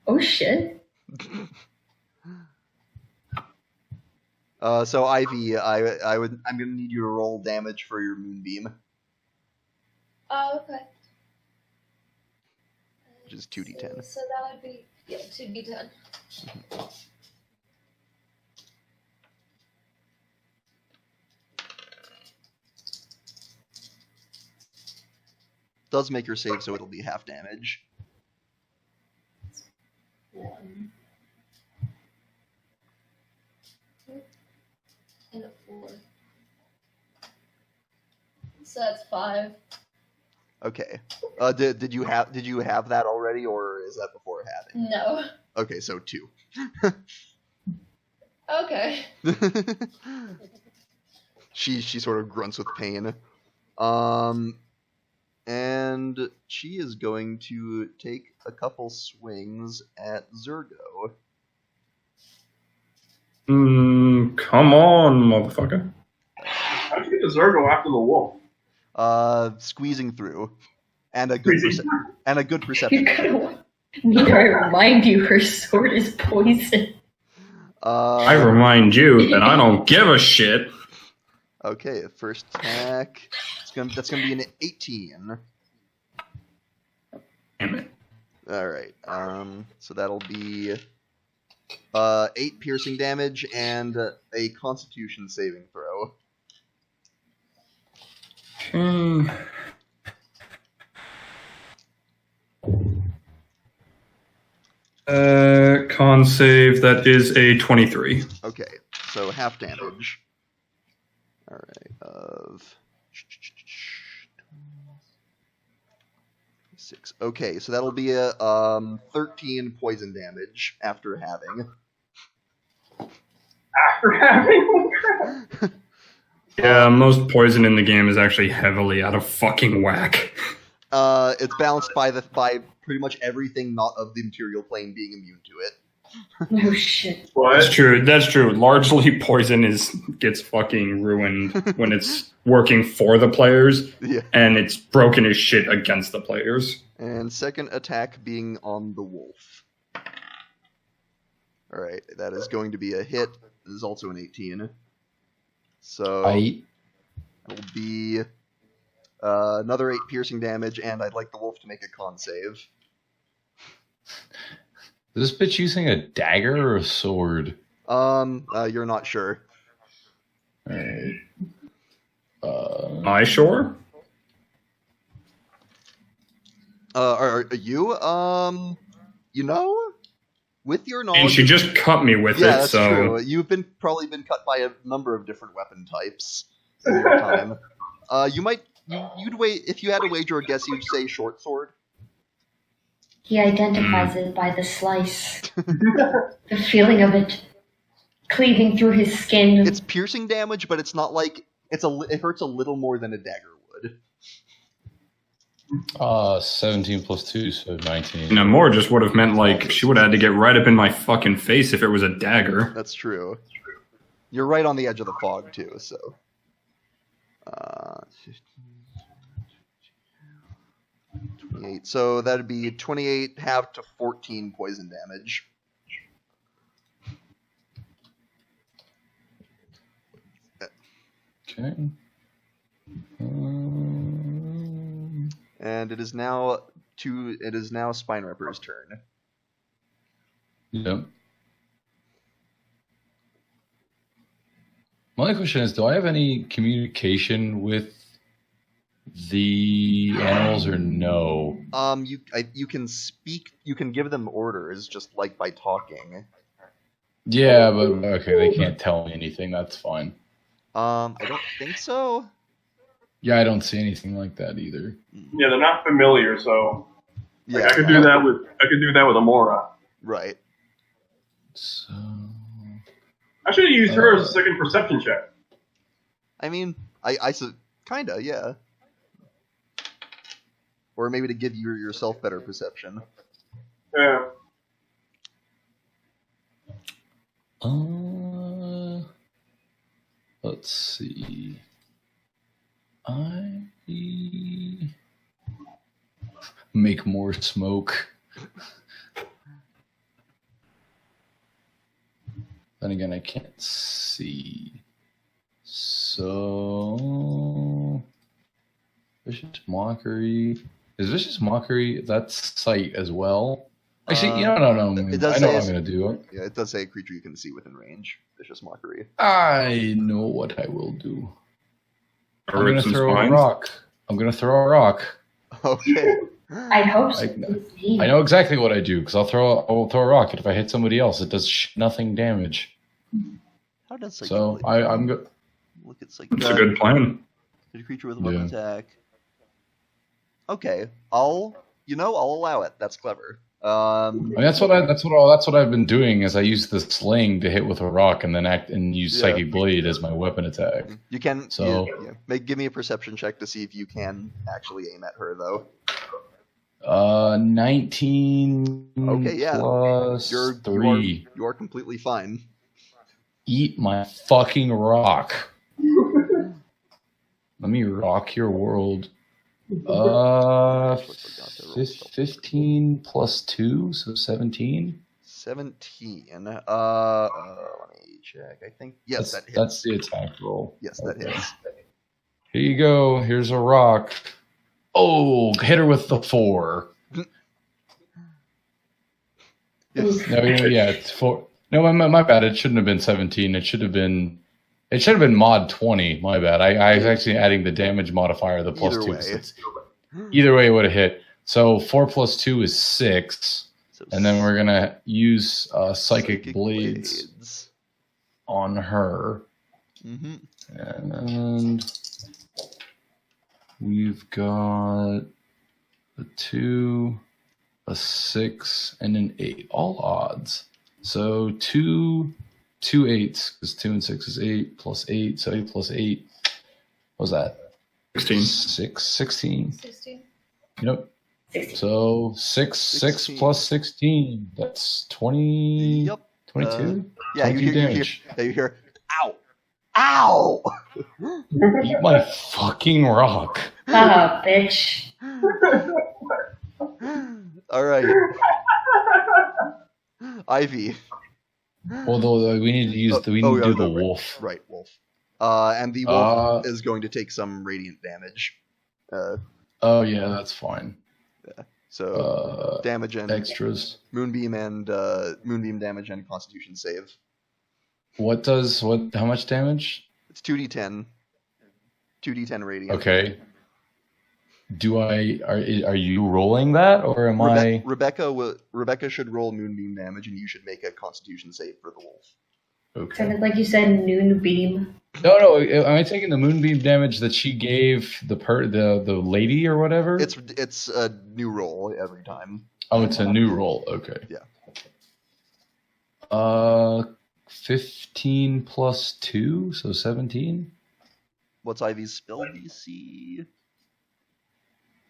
Oh shit. So Ivy, I'm gonna need you to roll damage for your moonbeam, Oh, okay. which is 2d10. So that would be 2d10. Does make your save, so it'll be half damage. 1. And a 4. So that's 5. Okay. Did you have that already, or is that before having? No. Okay, so 2. Okay. She sort of grunts with pain. And she is going to take a couple swings at Zurgo. Come on, motherfucker. How'd you get the Zurgo after the wolf? Squeezing through, and a good You're perception. gonna need I remind you her sword is poison. I remind you that I don't give a shit. Okay, first attack. That's gonna be an 18. Damn it. All right. So that'll be 8 piercing damage and a Constitution saving throw. Con save, that is a 23. Okay, so half damage. All right. Of 6. Okay, so that'll be a 13 poison damage after having. After having? Crap. Yeah, most poison in the game is actually heavily out of fucking whack. It's balanced by pretty much everything not of the material plane being immune to it. Oh shit. What? That's true. Largely poison gets fucking ruined when it's working for the players, Yeah. and it's broken as shit against the players. And second attack being on the wolf. Alright, that is going to be a hit. This is also an 18. So Bite. it'll be another 8 piercing damage, and I'd like the wolf to make a con save. Is this bitch using a dagger or a sword? You're not sure. Alright. Am I sure? Are you? You know, with your knowledge, And she just cut me with yeah, it, that's so true. You've probably been cut by a number of different weapon types in your time. You'd wait if you had to wager a guess. You'd say short sword. He identifies it by the slice. The feeling of it cleaving through his skin. It's piercing damage, but it's not like it hurts a little more than a dagger would. 17 plus 2, so 19. no more just would have meant like she would have had to get right up in my fucking face if it was a dagger. That's true. You're right on the edge of the fog too, so. 15, 28. So that'd be 28 half to 14 poison damage. Okay. And it is now Spine Ripper's turn. Yep. My only question is, do I have any communication with the animals or no? You can speak. You can give them orders just like by talking. Yeah, but okay, they can't tell me anything. That's fine. I don't think so. Yeah, I don't see anything like that either. Yeah, they're not familiar, so Yeah, I could do that with Amora. Right. So I should have used her as a second perception check. I mean, I kinda, yeah. Or maybe to give yourself better perception. Yeah. Let's see. I make more smoke. Then again, I can't see. So vicious mockery. Is vicious mockery that's sight as well? Actually, no. It does I know say what I'm gonna do. Yeah, it does say a creature you can see within range. Vicious mockery. I know what I will do. I'm Or gonna some throw a spines. rock. I'm gonna throw a rock. Okay. I hope so. I know exactly what I do because I'll throw a rock, and if I hit somebody else, it does nothing damage. How does So I'm good. look? It's like That's a good plan. a creature with a weapon attack. Okay, I'll allow it. That's clever. I mean, that's what I've been doing. Is I use the sling to hit with a rock, and then use psychic blade as my weapon attack. You can. So give me a perception check to see if you can actually aim at her, though. 19. Okay, yeah. Plus 3. You are completely fine. Eat my fucking rock. Let me rock your world. 15 plus 2, so 17. 17. Let me check. I think that hits. That's the attack roll. Yes, that hits. Here you go. Here's a rock. Oh, hit her with the 4. Yes. No, yeah, it's 4. No, my bad. It shouldn't have been 17. It should have been mod 20. My bad. I was actually adding the damage modifier, the plus 2. Either way, it would have hit. So 4 plus 2 is 6. And then we're going to use psychic blades on her. Mm-hmm. And we've got a 2, a 6, and an 8. All odds. So 2 8s, because 2 and 6 is 8, plus 8, so 8 plus 8. What was that? 16. 16. 16. Yep. 16. So 6 plus 16. That's 20. Yep. 22? Yeah, you 22 hear, ow! Ow! Eat my fucking rock. Oh, bitch. Alright. Ivy. Although we need to use the wolf. Right, wolf. And the wolf is going to take some radiant damage. Oh yeah, that's fine. So damage and extras. Moonbeam damage and Constitution save. How much damage? It's 2d10. 2d10 radiant. Okay. Are you rolling that, or am I? Rebecca should roll moonbeam damage, and you should make a Constitution save for the wolf. Okay. Sounded like you said noon beam. No. Am I taking the moonbeam damage that she gave the lady or whatever? It's a new roll every time. Oh, it's a new roll. Okay. Yeah. 15 plus 2, so 17. What's Ivy's spell DC?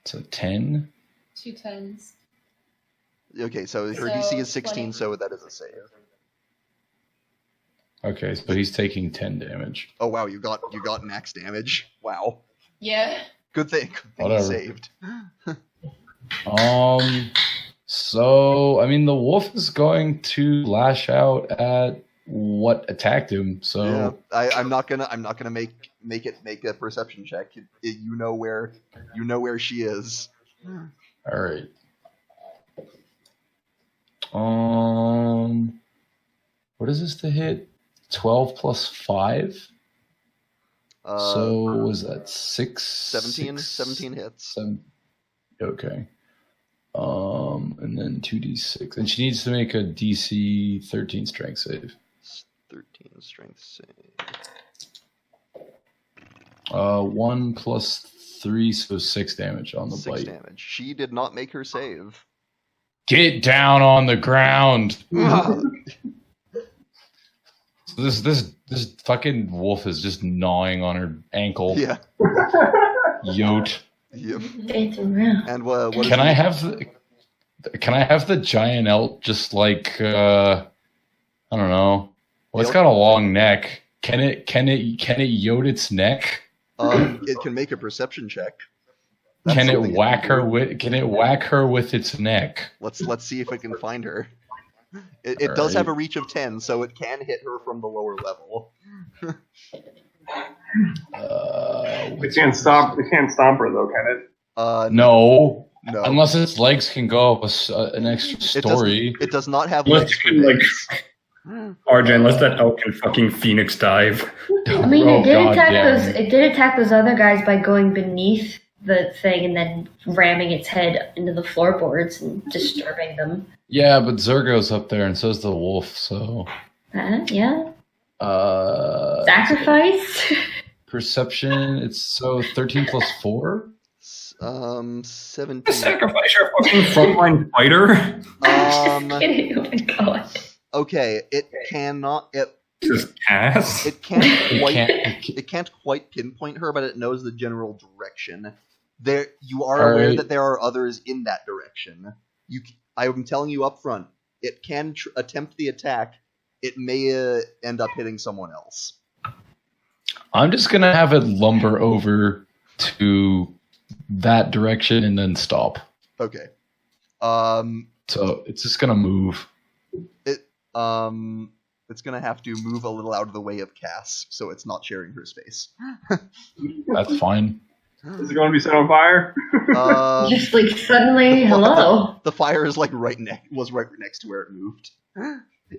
It's a 10. 2 10s. Okay, so her So, DC is 16, 20. so that is a save. Okay, so he's taking 10 damage. Oh wow, you got max damage. Wow. Yeah. Good thing he Whatever. saved. So I mean, the wolf is going to lash out at what attacked him. So Yeah, I'm not gonna make a perception check. You know where she is. all right. What is this to hit? 12 plus 5. So what was that 17 hits. Okay. And then 2d6, and she needs to make a DC 13 strength save. 13 strength save. 1 plus 3, so 6 damage on the 6 bite. damage. She did not make her save. Get down on the ground. This fucking wolf is just gnawing on her ankle. Yeah. Yote. Yep. It's around. And what? Can I have the giant elk just like I don't know. Well, it's got a long neck. Can it yote its neck? It can make a perception check. That's Can it something whack can her do. with? Can it whack her with its neck? Let's see if it can find her. It does have a reach of 10, so it can hit her from the lower level. It can't stomp her though, can it? No. No. Unless its legs can go up an extra story. It does not have Unless legs you for can, like, legs. RJ, unless that elk can fucking phoenix dive. I mean, Oh, it did God attack damn. those. It did attack those other guys by going beneath the thing and then ramming its head into the floorboards and disturbing them. Yeah, but Zurgo's up there, and so's the wolf. So, Yeah. uh, Sacrifice. perception. It's so 13 plus 4. 17. Sacrifice your fucking frontline fighter. Just kidding. Oh my god. Okay, it cannot. Just ass. It can't quite. can't- It can't quite pinpoint her, but it knows the general direction. You are All aware right. that there are others in that direction. I'm telling you up front. It can attempt the attack. It may end up hitting someone else. I'm just gonna have it lumber over to that direction and then stop. Okay. So it's just gonna move. It's gonna have to move a little out of the way of Cass, so it's not sharing her space. That's fine. Is it going to be set on fire? Just like suddenly, hello. The fire is like was right next to where it moved.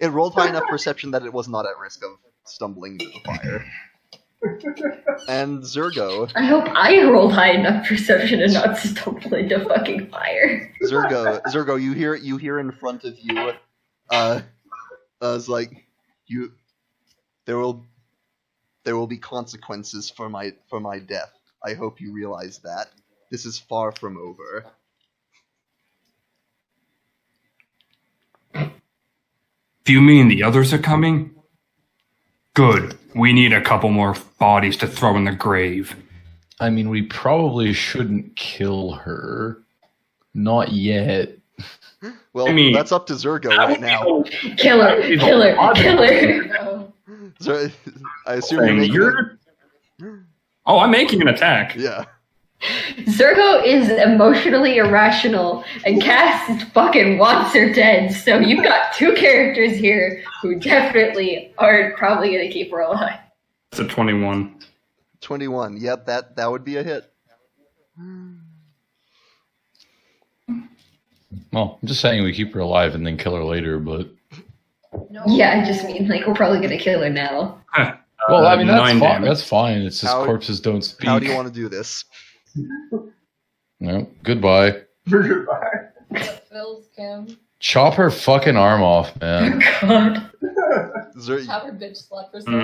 It rolled high enough perception that it was not at risk of stumbling into the fire. And Zurgo, I hope I rolled high enough perception and not stumble into fucking fire. Zurgo, you hear in front of you, it's like there will be consequences for my death. I hope you realize that. This is far from over. Do you mean the others are coming? Good. We need a couple more bodies to throw in the grave. I mean, we probably shouldn't kill her. Not yet. Well, I mean, that's up to Zurgo right now. Killer. No. I assume I'm making an attack. Yeah. Zurgo is emotionally irrational, and Cass fucking wants her dead. So you've got two characters here who definitely aren't probably gonna keep her alive. It's a 21. 21. Yep, that would be a hit. Well, I'm just saying we keep her alive and then kill her later, but No. Yeah, I just mean like we're probably gonna kill her now. well, I mean 9 that's fine. damage. That's fine. It's just How- corpses don't speak. How do you want to do this? No, goodbye. Goodbye. Phil's Kim. Chop her fucking arm off, man. God. Have her bitch slap herself.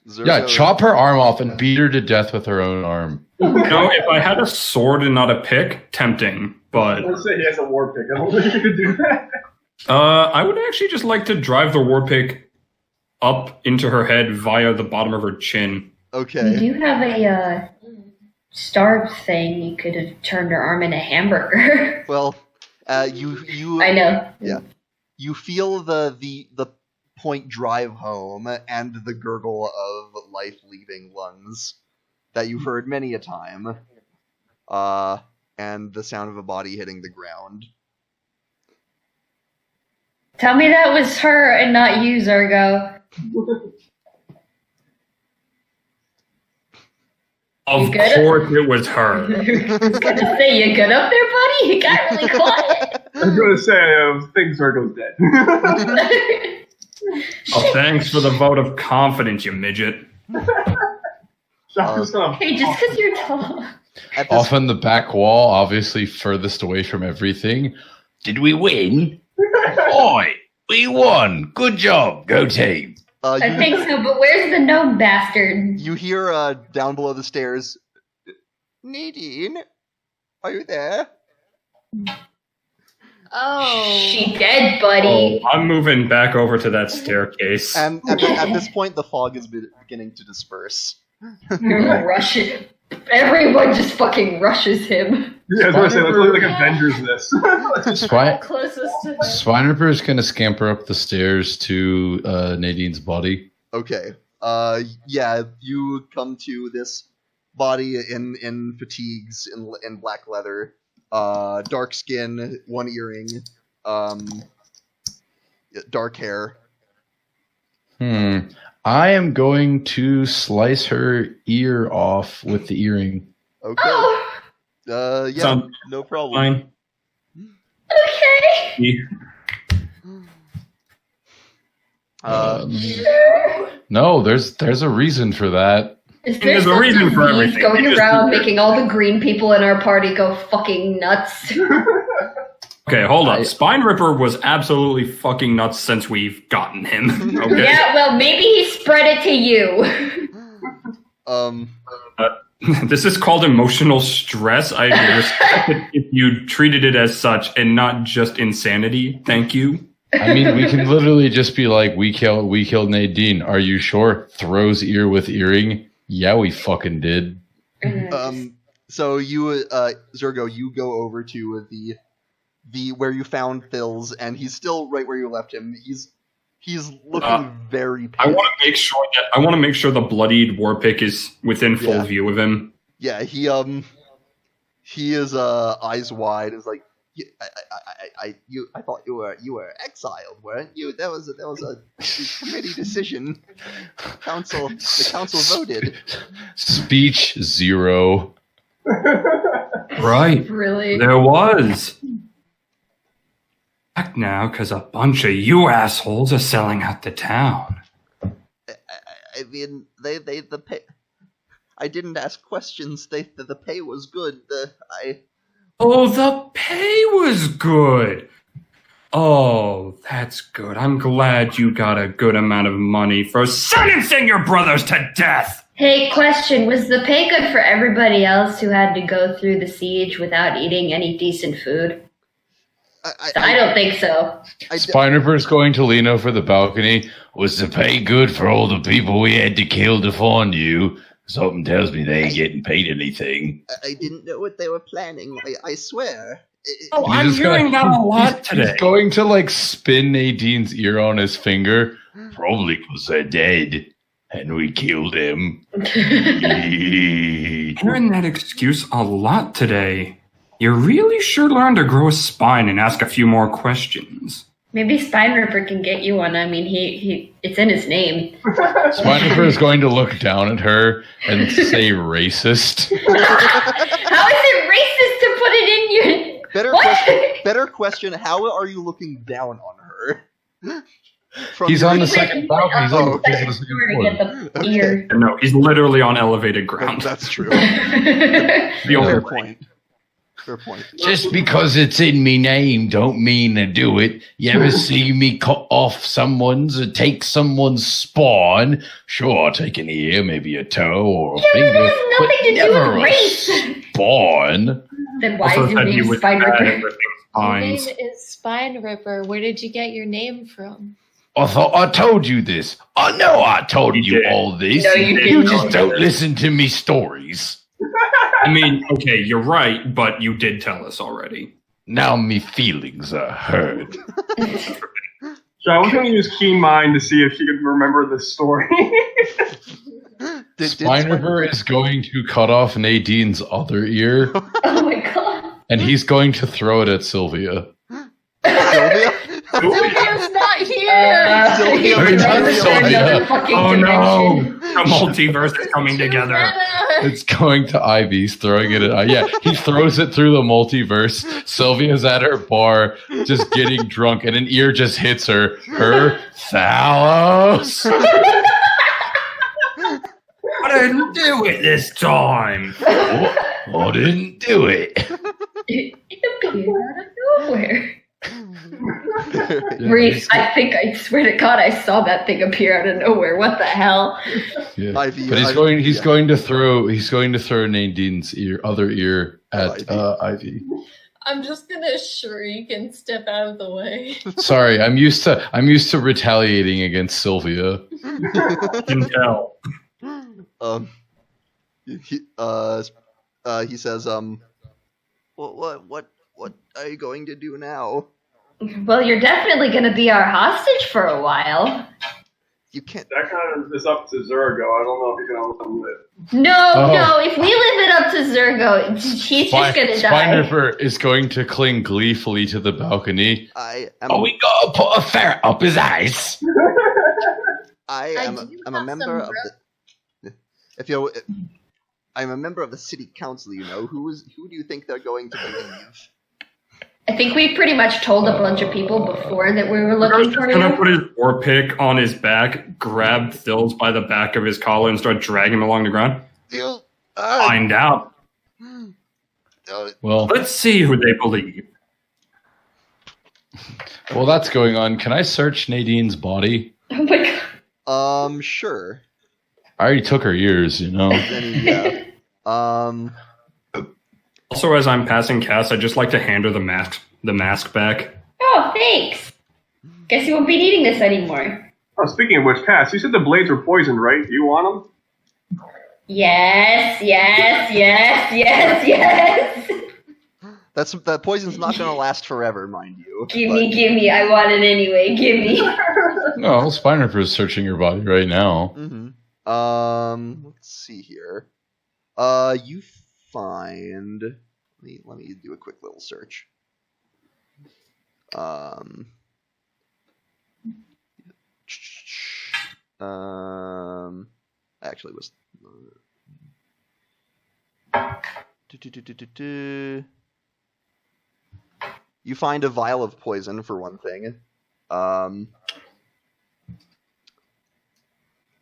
Zurgo, Yeah, chop her arm off and beat her to death with her own arm. If I had a sword and not a pick, tempting. But Let's say he has a war pick. I don't think you could do that. I would actually just like to drive the war pick up into her head via the bottom of her chin. You Okay. do have a starved thing. You could have turned her arm into a hamburger. Well, you I know. you feel the point drive home and the gurgle of life leaving lungs that you've heard many a time. And the sound of a body hitting the ground. Tell me that was her and not you, Zurgo. Of good? course it was her. I was gonna say, you good up there, buddy? You got really quiet. I was going to say, I think Zurgo's dead. Oh, thanks for the vote of confidence, you midget. Shotgun's gonna Hey, just because you're tall. At this, Off on the back wall, obviously furthest away from everything. Did we win? Oi, we won. Good job. Go team. I think so, but where's the gnome bastard? you hear down below the stairs, Nadine, are you there? Oh. She dead, buddy. Oh, I'm moving back over to that staircase. And at this point, the fog is beginning to disperse. Rush it. Everyone just fucking rushes him. Yeah, I was going to say, let's look like Avengers this. Closest to Swinehooper is going to scamper up the stairs to Nadine's body. Okay. Yeah, you come to this body in fatigues, in black leather, dark skin, one earring, dark hair. I am going to slice her ear off with the earring. Okay. Oh, Yeah, Sounds no problem. Fine. okay. No, there's a reason for that. Is there There's a reason for disease everything. going They just around do it. making all the green people in our party go fucking nuts? Okay, hold up. Spine Ripper was absolutely fucking nuts since we've gotten him. Okay. Yeah, well, maybe he spread it to you. This is called emotional stress. I respect it if you treated it as such and not just insanity. Thank you. I mean, we can literally just be like, we killed Nadine. Are you sure? Throws ear with earring. Yeah, we fucking did. So you, Zurgo, you go over to the where you found Phil's, and he's still right where you left him. He's looking very I pale. want to make sure the bloodied war pick is within full view of him. Yeah, he is eyes wide. Is like, I thought you were exiled, weren't you? That was a committee decision. The council voted. Speech 0. Right. Really? There was. Back now, because a bunch of you assholes are selling out the town. I mean, the pay. I didn't ask questions. The pay was good. Oh, the pay was good. Oh, that's good. I'm glad you got a good amount of money for sentencing your brothers to death. Hey, question. Was the pay good for everybody else who had to go through the siege without eating any decent food? I don't think so. Spine is going to lean over the balcony. Was the pay good for all the people we had to kill to find you? Something tells me they ain't getting paid anything. I didn't know what they were planning. I swear. Oh, I'm hearing that a lot today. He's going to like spin Nadine's ear on his finger. Probably because they're dead. And we killed him. Hearing that excuse a lot today. You really sure learned to grow a spine and ask a few more questions. Maybe Spine Ripper can get you one. I mean, he it's in his name. Spine is going to look down at her and say racist. How is it racist to put it in your... Better question, how are you looking down on her? He's on the second balcony. He's on the Second second floor to floor. get the ear. No, he's literally on elevated ground. That's true. The only Fair way. point. Fair point. Just because it's in me name don't mean to do it. You ever see me cut off someone's or take someone's spawn? Sure, I'll take an ear, maybe a toe or a finger. That has nothing to do never with a race. spawn. Then why Also is your said he name was Spine bad at Ripper? ripping Your name spines. is Spine Ripper. Where did you get your name from? I thought I told you this. I know I told You you did. all this. No, you You didn't. just don't listen to me stories. I mean, okay, you're right, but you did tell us already. Now me feelings are hurt. So I was going to use Keen Mind to see if she could remember this story. Did Spine Ripper is going to cut off Nadine's other ear, Oh my god. and he's going to throw it at Sylvia. Sylvia? Sylvia's not here. Sylvia, Very Another nice, Sylvia. fucking Oh no! dimension. The multiverse is coming together. It's going to Ivy. He's throwing it at yeah. He throws it through the multiverse. Sylvia's at her bar, just getting drunk, and an ear just hits her. Her Thalos. I didn't do it this time. I didn't do it. It appeared out of nowhere. Yeah, Reese, I swear to God, I saw that thing appear out of nowhere. What the hell? yeah. Ivy, But he's Ivy, going to throw Nadine's other ear at Ivy. Ivy. I'm just gonna shriek and step out of the way. Sorry, I'm used to retaliating against Sylvia. Can tell. He says, what are you going to do now? Well, you're definitely going to be our hostage for a while. You can't. That kind of is up to Zurgo. I don't know if he's going to let him live. No, if we leave it up to Zurgo, he's just going to Spine die. Ripper is going to cling gleefully to the balcony. I am. Oh, we gotta put a ferret up his ass. I'm do a have member some of the. If you, I'm a member of the city council. You know who do you think they're going to believe? I think we pretty much told a bunch of people before that we were looking He's for gonna you. put his war pick on his back, grab Thills by the back of his collar, and start dragging him along the ground. Find out. Well, Let's see who they believe. while that's going on, can I search Nadine's body? Oh my God. Sure. I already took her ears, you know. Then, yeah. Also, as I'm passing Cass, I'd just like to hand her the mask back. Oh, thanks. Guess you won't be needing this anymore. Oh, speaking of which, Cass, you said the blades were poisoned, right? Do you want them? Yes. That poison's not going to last forever, mind you. Give me. I want it anyway. Give me. No, Spine Ripper is searching your body right now. Mm-hmm. Let's see here. You find. Let me do a quick little search. Actually was. You find a vial of poison for one thing.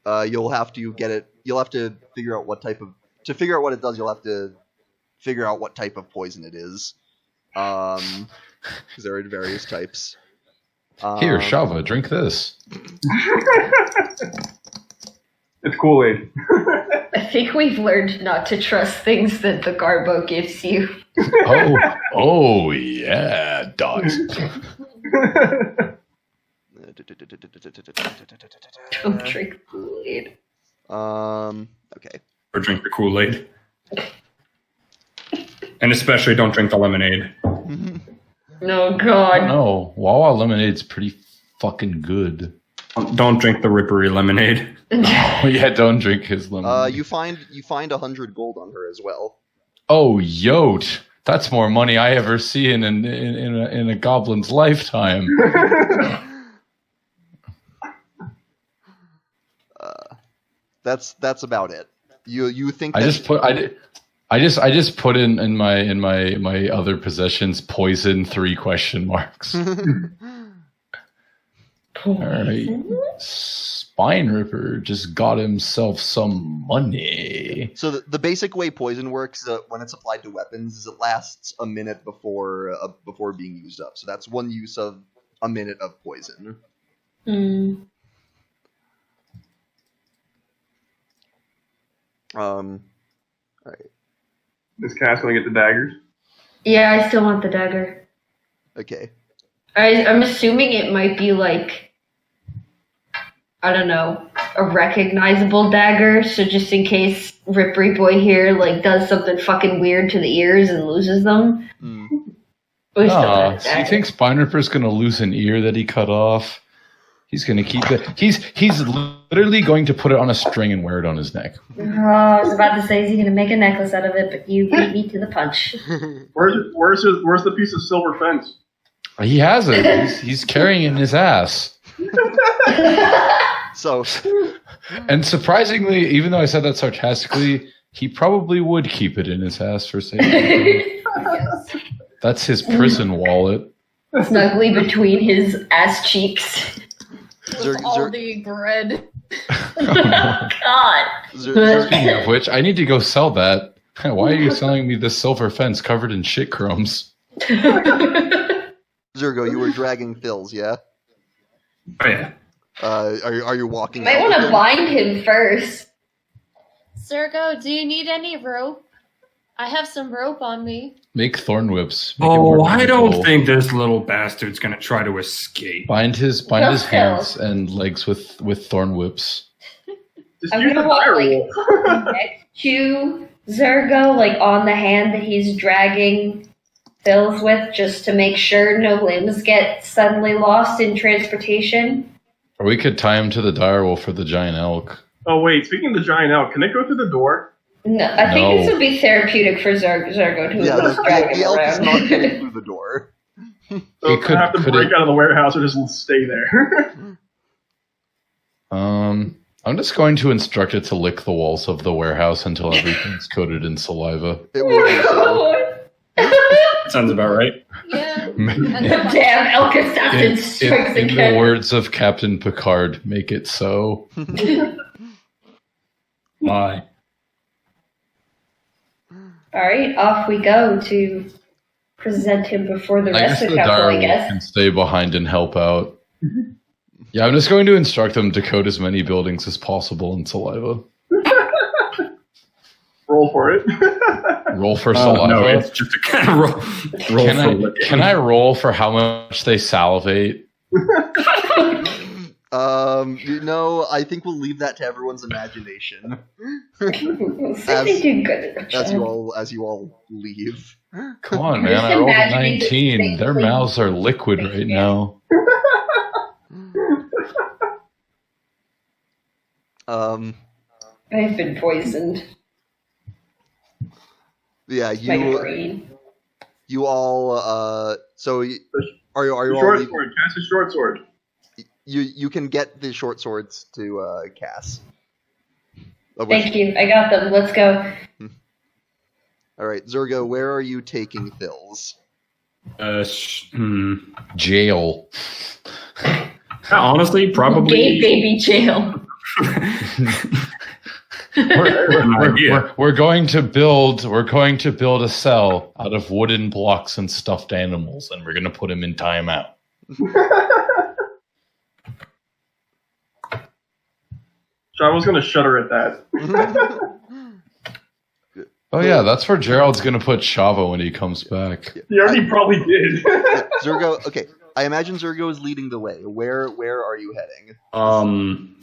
You'll have to get it. You'll have to figure out what type of. To figure out what it does, you'll have to figure out what type of poison it is. Because there are various types. Here, Shava, drink this. It's Kool-Aid. I think we've learned not to trust things that the Garbo gives you. Oh yeah, dogs. Don't drink Kool-Aid. Okay. Or drink the Kool-Aid. And especially don't drink the lemonade. No, God. No, Wawa lemonade's pretty fucking good. Don't drink the Rippery lemonade. Oh yeah, don't drink his lemonade. You find 100 gold on her as well. Oh, yote. That's more money I ever see in a goblin's lifetime. That's about it. You think I just put in my other possessions poison 3 question marks. Alright. Spine Ripper just got himself some money. So the basic way poison works when it's applied to weapons is it lasts a minute before being used up. So that's one use of a minute of poison. All right. Is Cass going to get the daggers? Yeah, I still want the dagger. Okay. I'm assuming it might be like, I don't know, a recognizable dagger. So just in case Rippery Boy here like does something fucking weird to the ears and loses them. We still got a So you dagger. think Spine Ripper's gonna lose an ear that he cut off? He's gonna keep it. He's literally going to put it on a string and wear it on his neck. Oh, I was about to say, is he gonna make a necklace out of it? But you beat me to the punch. Where's the piece of silver fence? He has it. He's carrying it in his ass. So And surprisingly, even though I said that sarcastically, he probably would keep it in his ass for safety. That's his prison wallet. Snugly between his ass cheeks. With all the bread. God. Speaking of which, I need to go sell that. Why are you selling me this silver fence covered in shit crumbs? Zurgo, you were dragging Phil's, yeah? Oh, yeah. Are you walking? Might out want with to him? bind him first. Zurgo, do you need any rope? I have some rope on me. Make thorn whips. Make it more Oh, I don't manageable. think this little bastard's gonna try to escape. Bind his Go hands and legs with thorn whips. Just I'm use the gonna walk dire like wolf. next to Zurgo, like on the hand that he's dragging Phil's with, just to make sure no limbs get suddenly lost in transportation. Or we could tie him to the direwolf for the giant elk. Oh wait, speaking of the giant elk, can it go through the door? No, I think No. this would be therapeutic for Zurgo to Yeah, just drag him the elk is around. not getting through the door. So It could- I have to could break it- out of the warehouse or just stay there. I'm just going to instruct it to lick the walls of the warehouse until everything's coated in saliva. It will do so. Sounds about right. Yeah. in Damn, elk assassin strikes in again. the words of Captain Picard, make it so. Why? Alright, off we go to present him before the I rest guess of the the couple, I direwolf guess. can stay behind and help out. Yeah, I'm just going to instruct them to coat as many buildings as possible in saliva. Roll for it. Roll for saliva. No, it's just a kind of roll Can for I, licking. can I roll for how much they salivate? I think we'll leave that to everyone's imagination They do good at the as job. you all leave. Come on, man. Just I rolled a imagining this 19. thing Their clean. mouths are liquid right now. I've been poisoned. Yeah, My you brain. all. So are you all? Short leaving- sword. Cast a short sword. You can get the short swords to Cass. Of which- Thank you. I got them. Let's go. All right, Zurgo, where are you taking Phil's? Jail. Honestly, Gay probably. baby jail. We're going to build a cell out of wooden blocks and stuffed animals, and we're going to put him in timeout. So I was going to shudder at that. Oh yeah, that's where Gerald's going to put Shava when he comes back. He already probably did. Zurgo, okay. I imagine Zurgo is leading the way. Where are you heading?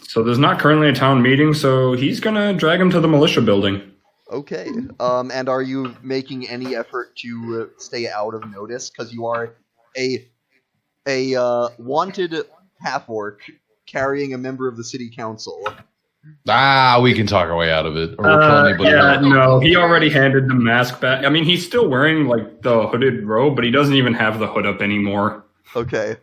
So there's not currently a town meeting, so he's gonna drag him to the militia building. Okay. And are you making any effort to stay out of notice? Because you are a wanted half-orc carrying a member of the city council. We can talk our way out of it. Or we'll kill anybody Yeah, else. no, he already handed the mask back. I mean, he's still wearing like the hooded robe, but he doesn't even have the hood up anymore. Okay.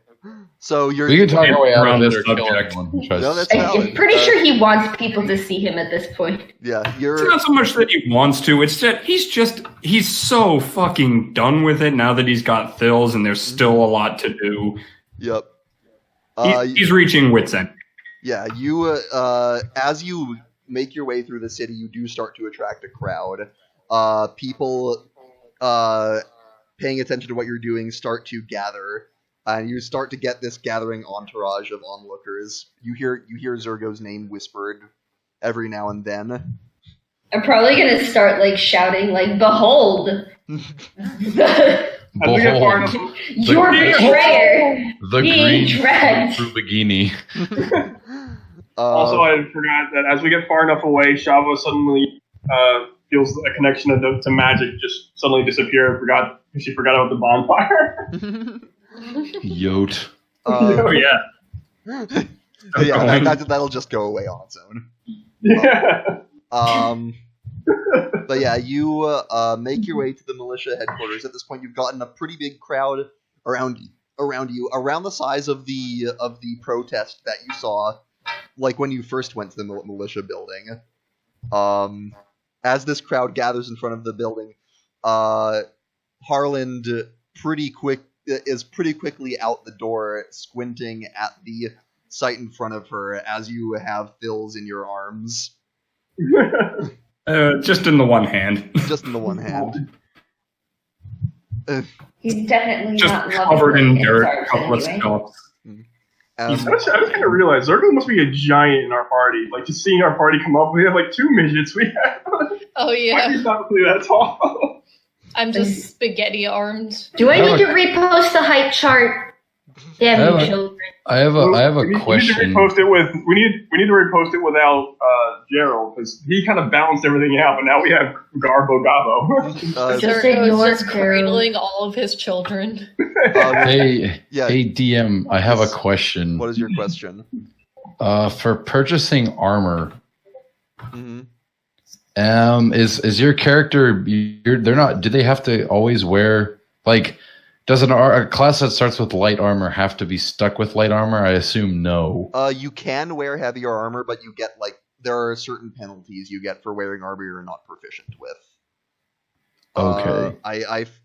So you're. We can talk our way out Around of it the or kill subject. anyone who tries No, to that's stay. valid. I'm pretty sure he wants people to see him at this point. Yeah, It's you're. not so much that he wants to, it's that he's so fucking done with it now that he's got Thills and there's still a lot to do. Yep. He's reaching wit's end. Yeah, you as you make your way through the city, you do start to attract a crowd. People paying attention to what you're doing start to gather, and you start to get this gathering entourage of onlookers. You hear Zurgo's name whispered every now and then. I'm probably gonna start like shouting like, "Behold, Behold, your betrayer the being green dragged." through bikini. Also, I forgot that as we get far enough away, Shavo suddenly feels a connection to magic just suddenly disappear. She forgot about the bonfire. Yote. Oh yeah. Yeah, that'll just go away on its own. Yeah. But yeah, you make your way to the militia headquarters. At this point, you've gotten a pretty big crowd around you, around the size of the protest that you saw, like when you first went to the militia building. As this crowd gathers in front of the building, Harland is pretty quickly out the door, squinting at the sight in front of her as you have Phil's in your arms. Just in the one hand. Just in the one hand. He's definitely Just not covered in dirt, anyway. a couple of scalps. I was kind of realized Zurgo must be a giant in our party. Like, just seeing our party come up, we have like 2 midgets. We have. Oh Why yeah, he's not really that tall? I'm just spaghetti armed. Do I need to repost the height chart? Damn you, children. I have a question. We need to repost it without Gerald, because he kind of balanced everything out. But now we have Garbo Gabo. Just Zurgo ignore is just Carol. cradling all of his children. Hey, Yeah. hey, DM, I have a question. What is your question? For purchasing armor, Mm-hmm. is your character? They're not. Do they have to always wear like? Does a class that starts with light armor have to be stuck with light armor? I assume no. You can wear heavier armor, but you get there are certain penalties you get for wearing armor you're not proficient with. Okay.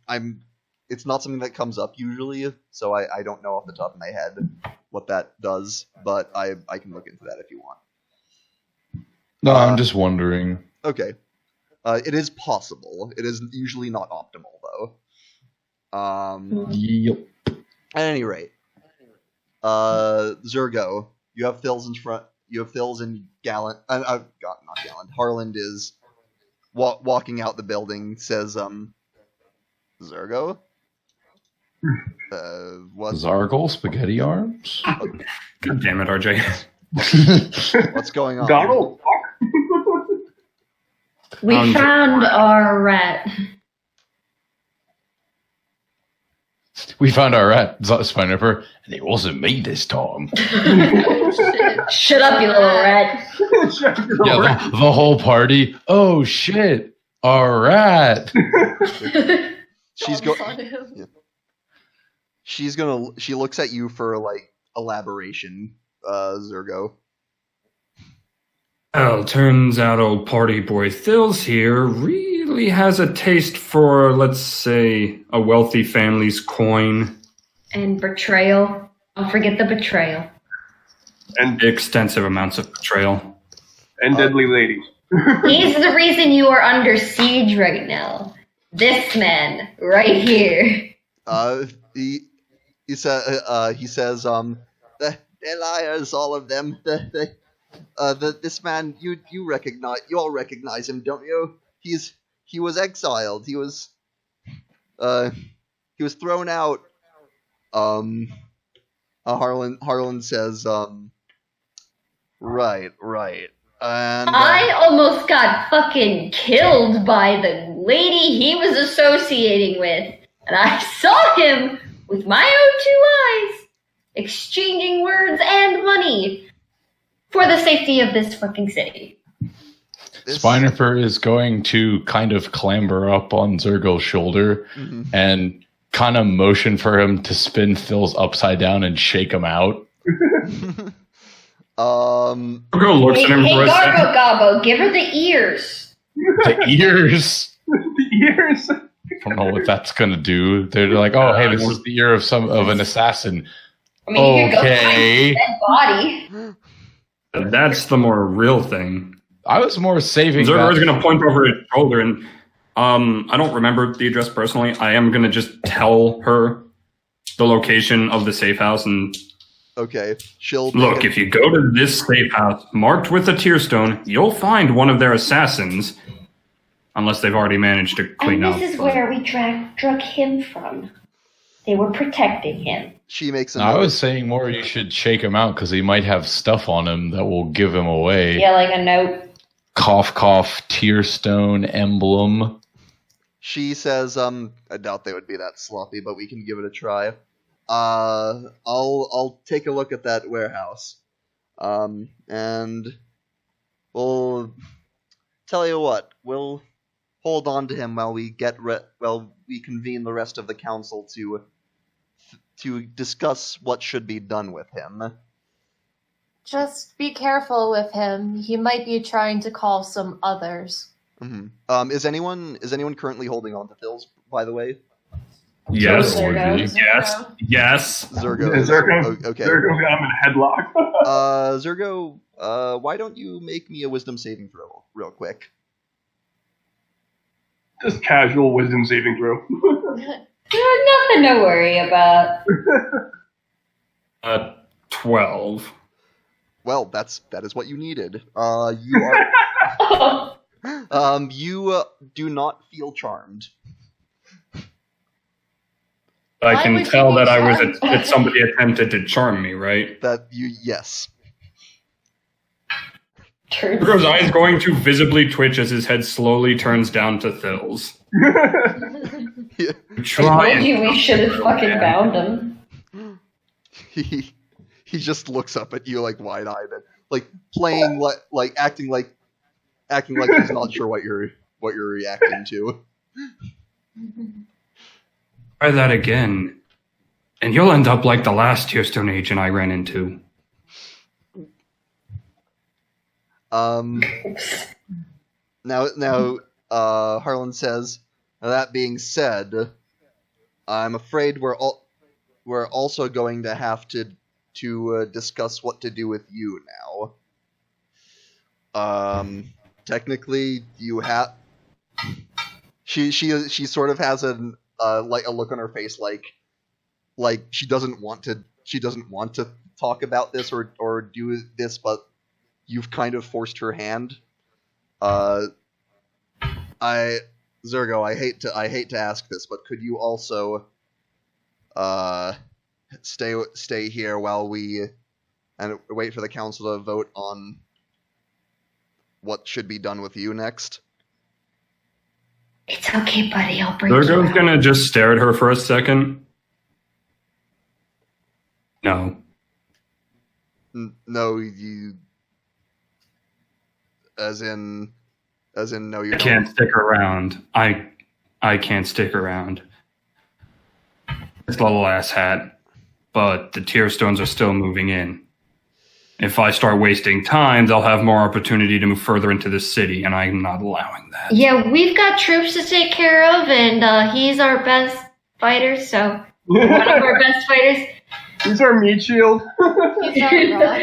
I'm. It's not something that comes up usually, so I don't know off the top of my head what that does, but I can look into that if you want. No, I'm just wondering. Okay. It is possible. It is usually not optimal though. Yep. At any rate, Zurgo, you have Phil's in front. You have Phil's and Gallant. Not Gallant. Harland is walking out the building. Says, Zurgo. What? Zargle spaghetti arms. God damn it, RJ. What's going on? Donald, We found our rat. We found our rat, Spinipper, and it wasn't me this time. Shut up, you little rat. Yeah, the whole party. Oh shit, a rat. She's Falls on him. She looks at you for elaboration, Zurgo. Well, turns out old party boy Phil's here really has a taste for, let's say, a wealthy family's coin. And betrayal. Don't forget the betrayal. and Extensive amounts of betrayal. deadly ladies. He's the reason you are under siege right now. This man, right here. He says, they're liars, all of them. This man, you all recognize him, don't you? He was exiled. He was thrown out. Harlan says, right. And I almost got fucking killed by the lady he was associating with. And I saw him with my own 2 eyes, exchanging words and money for the safety of this fucking city. Spinipper is going to kind of clamber up on Zurgo's shoulder and kind of motion for him to spin Phil's upside down and shake him out. Zurgo looks at him Hey, for a second. Garbo Gabo, give her the ears. The ears. The ears. I don't know what that's gonna do. They're like, oh, hey, this is the ear of an assassin. I mean, you could go find Okay. a dead body. That's the more real thing. I was more saving Zurgo is that. going to point over his shoulder, and I don't remember the address personally. I am going to just tell her the location of the safe house, and Okay, she'll look, if you go to this safe house marked with a tear stone, you'll find one of their assassins, unless they've already managed to clean And up. this is where we drug him from. They were protecting him. She makes a I note. was saying more you should shake him out because he might have stuff on him that will give him away. Yeah, like a note. Cough, cough, tear stone emblem. She says, I doubt they would be that sloppy, but we can give it a try. I'll take a look at that warehouse. And we'll tell you what, we'll hold on to him while we we convene the rest of the council to discuss what should be done with him. Just be careful with him. He might be trying to call some others. Mm-hmm. Is anyone currently holding on to Phil's, by the way? Yes. Zurgo. Yes. Yes. Zurgo. Zurgo. Okay. Zurgo's got him in a headlock. Zurgo, why don't you make me a wisdom saving throw real quick? Just casual wisdom saving throw. Nothing to worry about. 12. Well, that is what you needed. You are you do not feel charmed. I Why can would you tell be that charmed? that somebody attempted to charm me, right? Yes. Zurgo's eye is going to visibly twitch as his head slowly turns down to Phil's. Yeah. I Try told you we should have fucking bound him. He just looks up at you like wide-eyed, and, like playing like acting like he's not sure what you're reacting to. Try that again, and you'll end up like the last Tearstone agent I ran into. Now, Harlan says, that being said, I'm afraid we're also going to have to discuss what to do with you now. Technically, you have. She sort of has a look on her face like she doesn't want to talk about this or do this, but you've kind of forced her hand. Zurgo, I hate to ask this, but could you also stay here while we and wait for the council to vote on what should be done with you next? It's okay, buddy. I'll bring you Zurgo's out. gonna just stare at her for a second. No. No, you. As in, no, you I can't stick around. I can't stick around. This little ass hat. But the Tearstones are still moving in. If I start wasting time, they'll have more opportunity to move further into the city, and I'm not allowing that. Yeah, we've got troops to take care of, and he's our best fighter, so one of our best fighters. He's our meat shield. He's our rock.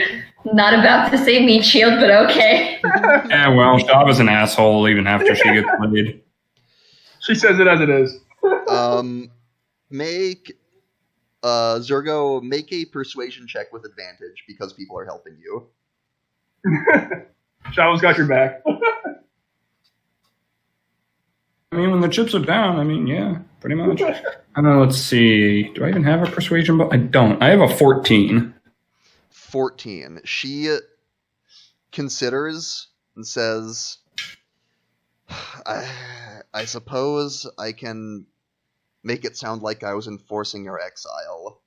Not about to say meat shield, but okay. Yeah, well, Shava's an asshole even after she gets played. She says it as it is. Make Zurgo, make a persuasion check with advantage because people are helping you. Shava's got your back. I mean, when the chips are down, yeah, pretty much. Let's see. Do I even have a persuasion? I don't. I have a 14. 14. She considers and says, I suppose I can make it sound like I was enforcing your exile.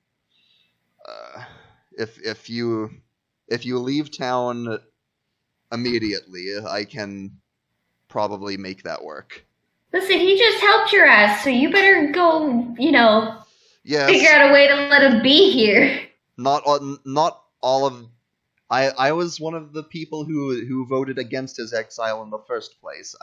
If you leave town immediately, I can probably make that work. Listen, he just helped your ass, so you better go, Yes. figure out a way to let him be here. Not all of. I was one of the people who voted against his exile in the first place.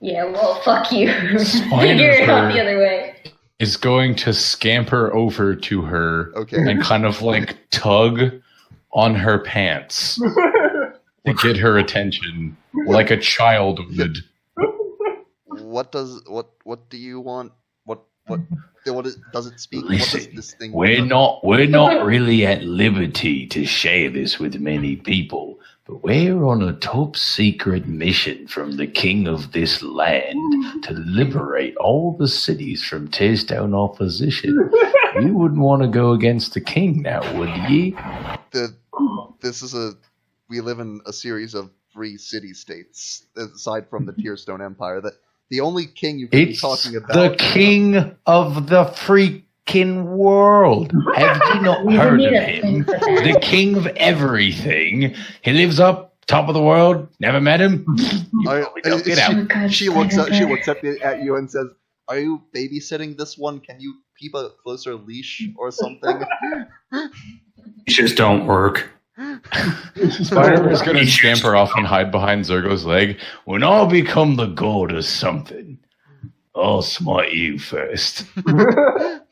Yeah, well, fuck you. Fine Figure with it out her. the other way. is going to scamper over to her Okay. and kind of like tug on her pants to get her attention, like a child would. What do you want? Does it speak? Listen, what does this thing we're not really at liberty to share this with many people, but we're on a top secret mission from the king of this land to liberate all the cities from Tearstone opposition. You wouldn't want to go against the king now, would ye? We live in a series of free city-states, aside from the Tearstone Empire. The only king you could be talking about... the king of the freaking world. Have you not We heard need of a him? thing for that. The king of everything. He lives up top of the world. Never met him. You probably don't get out. Oh, God, She looks up Spider-Man. at you and says, "Are you babysitting this one? Can you keep a closer leash or something?" Just don't work. Spider is going to scamper off and hide behind Zurgo's leg. When I become the god of something, I'll smite you first. The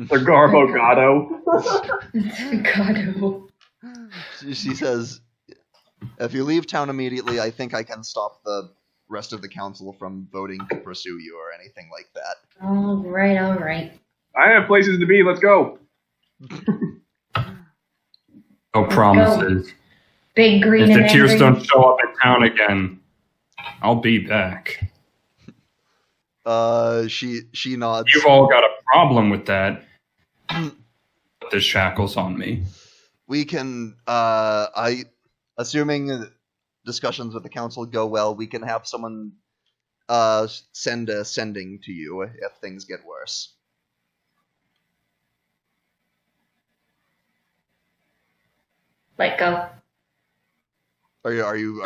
Garbogado. God, She says, "If you leave town immediately, I think I can stop the rest of the council from voting to pursue you or anything like that." all right. I have places to be. Let's go. No promises. Big green If the and tears angry. don't show up in town again, I'll be back. She nods. You've all got a problem with that. Put the shackles on me. We can, assuming discussions with the council go well, we can have someone send a sending to you if things get worse. Let go. Are you?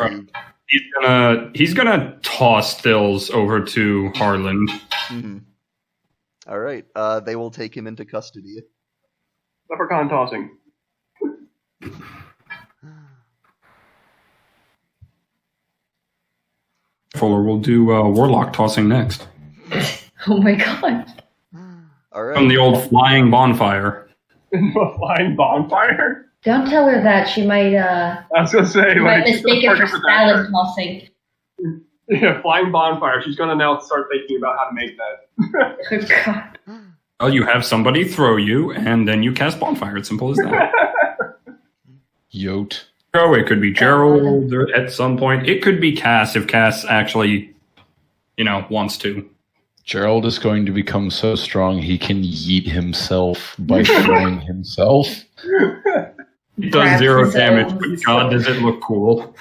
He's gonna toss Thills over to Harlan. Mhm. All right. They will take him into custody. Leprechaun tossing. Fuller will do warlock tossing next Oh my God. All right. from the old flying bonfire. A flying bonfire? Don't tell her that. She might I was gonna say, she might like, mistake it for perfect that. salad tossing. Yeah, flying bonfire. She's gonna now start thinking about how to make that. Oh God. Well, you have somebody throw you, and then you cast bonfire. It's simple as that. Yote. Oh, it could be Gerald at some point. It could be Cass if Cass actually, wants to. Gerald is going to become so strong he can yeet himself by throwing himself. It does Grabs 0 his damage, own but God, does it look cool.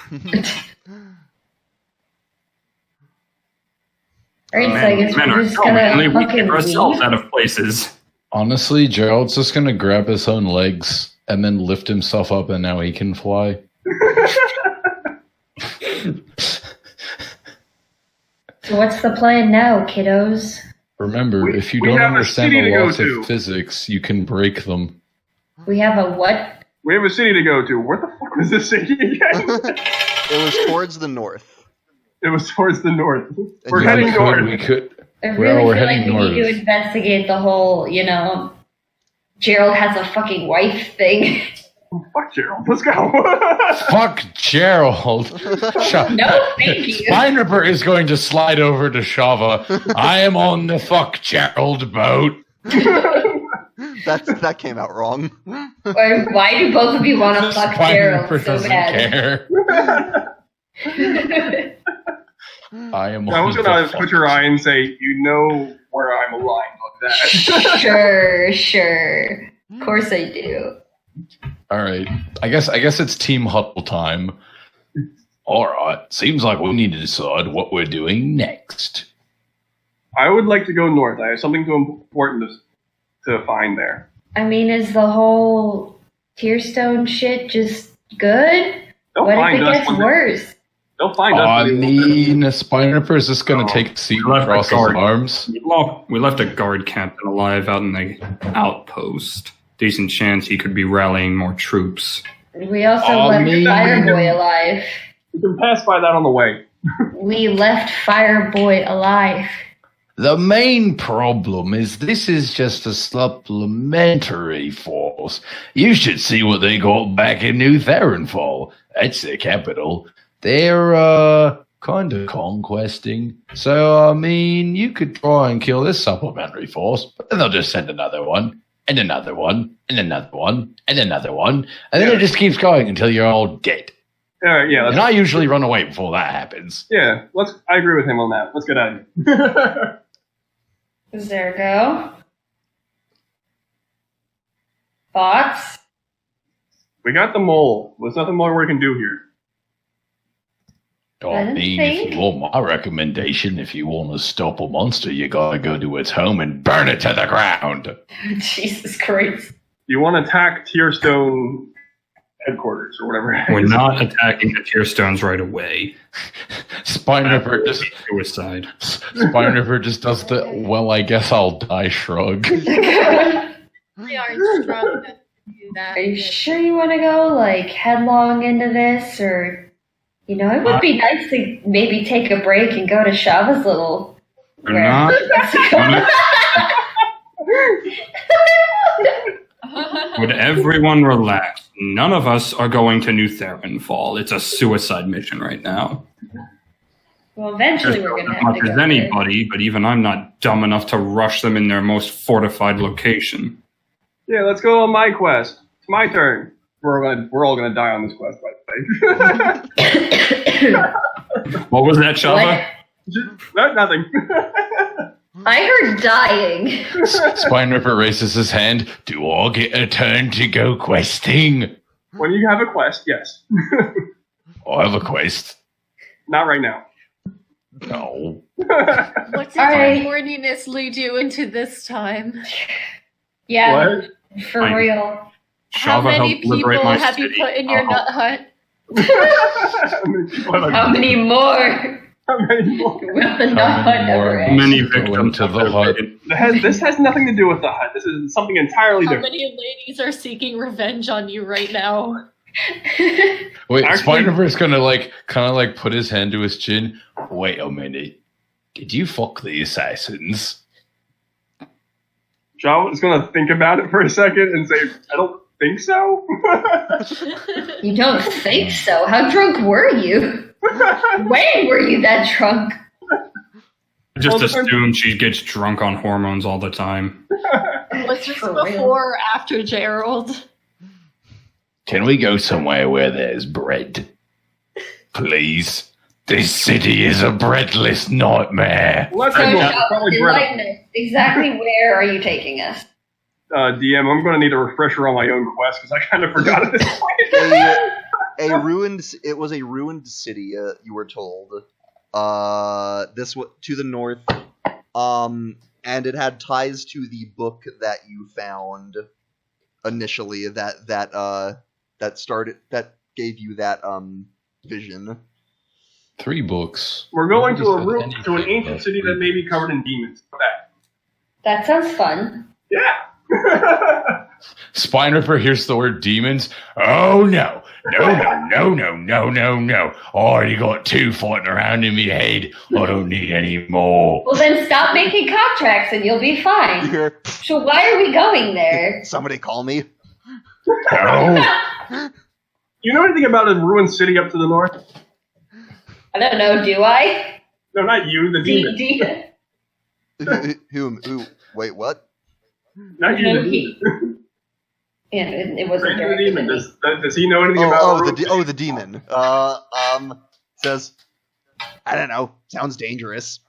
Alright, so I guess we're just Only gonna we fucking get ourselves leave. out of places. Honestly, Gerald's just going to grab his own legs and then lift himself up, and now he can fly. So what's the plan now, kiddos? Remember, if you we don't have a understand city the to go laws to. of physics, you can break them. We have a what? We have a city to go to. Where the fuck was this city again? It was towards the north. It was towards the north. We're you heading we north. could. I Well, really we're feel like heading we need to north. investigate the whole, Gerald has a fucking wife thing. Fuck Gerald. Let's go. Fuck Gerald. Shut No, thank you. Spinripper is going to slide over to Shava. I am on the fuck Gerald boat. That came out wrong. Why do both of you want to fuck Gerald Spinripper so doesn't bad? care. I am I was on gonna the put fuck- your eye and say, you know where I'm aligned on that. Sure. Of course I do. All right. I guess it's Team Huddle time. All right. Seems like we need to decide what we're doing next. I would like to go north. I have something too important to find there. I mean, is the whole Tearstone shit just good? They'll What if find it us. gets when worse? They'll find us. I when they- mean, Spinripper is just going Oh, to take a seat left across his guard. arms. We left a guard captain alive out in the outpost. Decent chance he could be rallying more troops. We also I left mean- Fireboy alive. You can pass by that on the way. We left Fireboy alive. The main problem is this is just a supplementary force. You should see what they got back in New Therenfall. That's the capital. They're, kind of conquesting. So, I mean, you could try and kill this supplementary force, but then they'll just send another one, and another one, and another one, and another one, and then it just keeps going until you're all dead. Yeah. And I usually run away before that happens. Yeah, I agree with him on that. Let's get out of here. Zurgo? Thoughts? We got the mole. There's nothing more we can do here. I mean, if you want my recommendation, if you want to stop a monster, you gotta go to its home and burn it to the ground. Jesus Christ. You want to attack Tearstone headquarters or whatever. We're not attacking the Tearstones right away. Spine Ripper just suicide. Spine Ripper just does the well, I guess I'll die shrug. We aren't strong enough to do that. Are you sure you want to go, like, headlong into this, or... You know, it would be nice to maybe take a break and go to Shava's little... We're not. Would everyone relax? None of us are going to New Therenfall. It's a suicide mission right now. Well, eventually we're going to As have much to go as there. anybody, but even I'm not dumb enough to rush them in their most fortified location. Yeah, let's go on my quest. It's my turn. We're all gonna die on this quest, by the way. What was that, Shava? No, nothing. I heard dying. Spine Ripper raises his hand. Do I get a turn to go questing? When you have a quest, yes. I have a quest. Not right now. No. What did Alright. your horniness lead you into this time? Yeah, What? for Fine. real. How Shava many helped liberate people my have you city. put in your Uh-oh. nut hut? How many more? How many more? Will the nut hut never end? Many Go victims into have the been hut. taken. This has nothing to do with the hut. This is something entirely How different. many ladies are seeking revenge on you right now? Wait, Actually- Spine Ripper's gonna kind of put his hand to his chin. Wait a minute. Did you fuck the assassins? Java is gonna think about it for a second and say, I don't think so. You don't think so? How drunk were you? When were you that drunk? I just Well, assume she gets drunk on hormones all the time. Was this For real. before or after Gerald? Can we go somewhere where there's bread? Please. This city is a breadless nightmare. Let's So, go. Shava, Probably bread. enlighten us. Exactly where are you taking us? DM, I'm gonna need a refresher on my own quest because I kind of forgot at this point. It was a ruined city. You were told. This was to the north. And it had ties to the book that you found initially. That gave you that vision. 3 books. We're going to Nobody's an got anything ancient left. city that may be covered in demons. That. That sounds fun. Yeah. Spine Ripper hears the word demons. Oh no. No. I already got 2 fighting around in my head. I don't need any more. Well, then stop making contracts and you'll be You fine. hear, So why are we going there? somebody call me. No. You know anything about a ruined city up to the north? I don't know, do I? No, not you, the demon. Who? Wait, what? Not you, No, the he- demon. Yeah, it wasn't The directed demon. at me. Does he know anything about a ruined city? The demon. Says, I don't know. Sounds dangerous.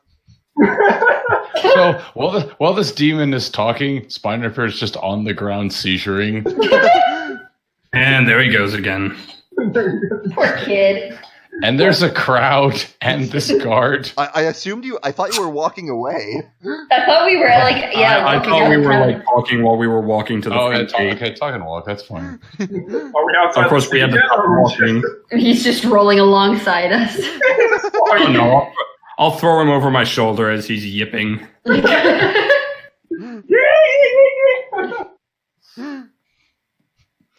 So while this demon is talking, Spine Ripper is just on the ground seizuring. And there he goes again. Poor kid. And there's a crowd and this guard. I assumed you. I thought you were walking away. I thought we were like, yeah. I looking thought out we the were town. like talking while we were walking to the Oh, yeah, front gate. okay, talk and walk. That's fine. Are we outside Of course, the we had city to yet, stop or- walking. He's just rolling alongside us. I don't know. I'll throw him over my shoulder as he's yipping.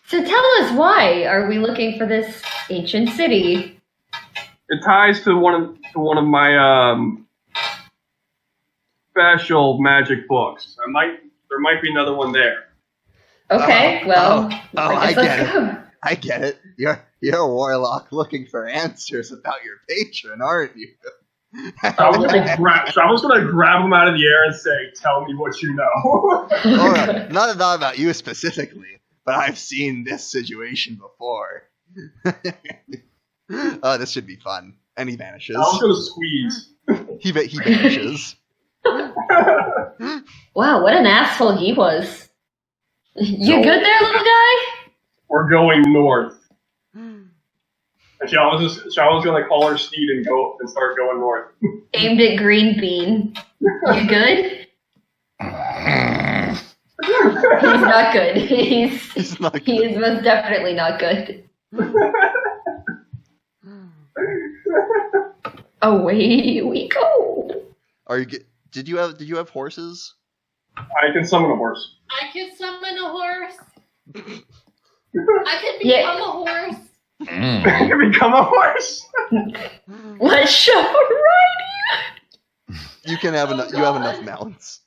So tell us, why are we looking for this ancient city? It ties to one of my special magic books. There might be another one there. Okay, well, I guess let's get it. go. I get it. You're a warlock looking for answers about your patron, aren't you? I was gonna grab him out of the air and say, "Tell me what you know." Not about you specifically, but I've seen this situation before. Oh, this should be fun. And he vanishes. I was gonna squeeze. He vanishes. Wow, what an asshole he was. You good there, little guy? We're going north. And Shala's gonna call her steed and go and start going north. Aimed at Green Bean. You good? He's not good. He's not good. He is most definitely not good. Away we go. Did you have horses? I can summon a horse. I could summon a horse. I could become a horse. I can become a horse. Let's show right. You can have enough. You have enough mounts.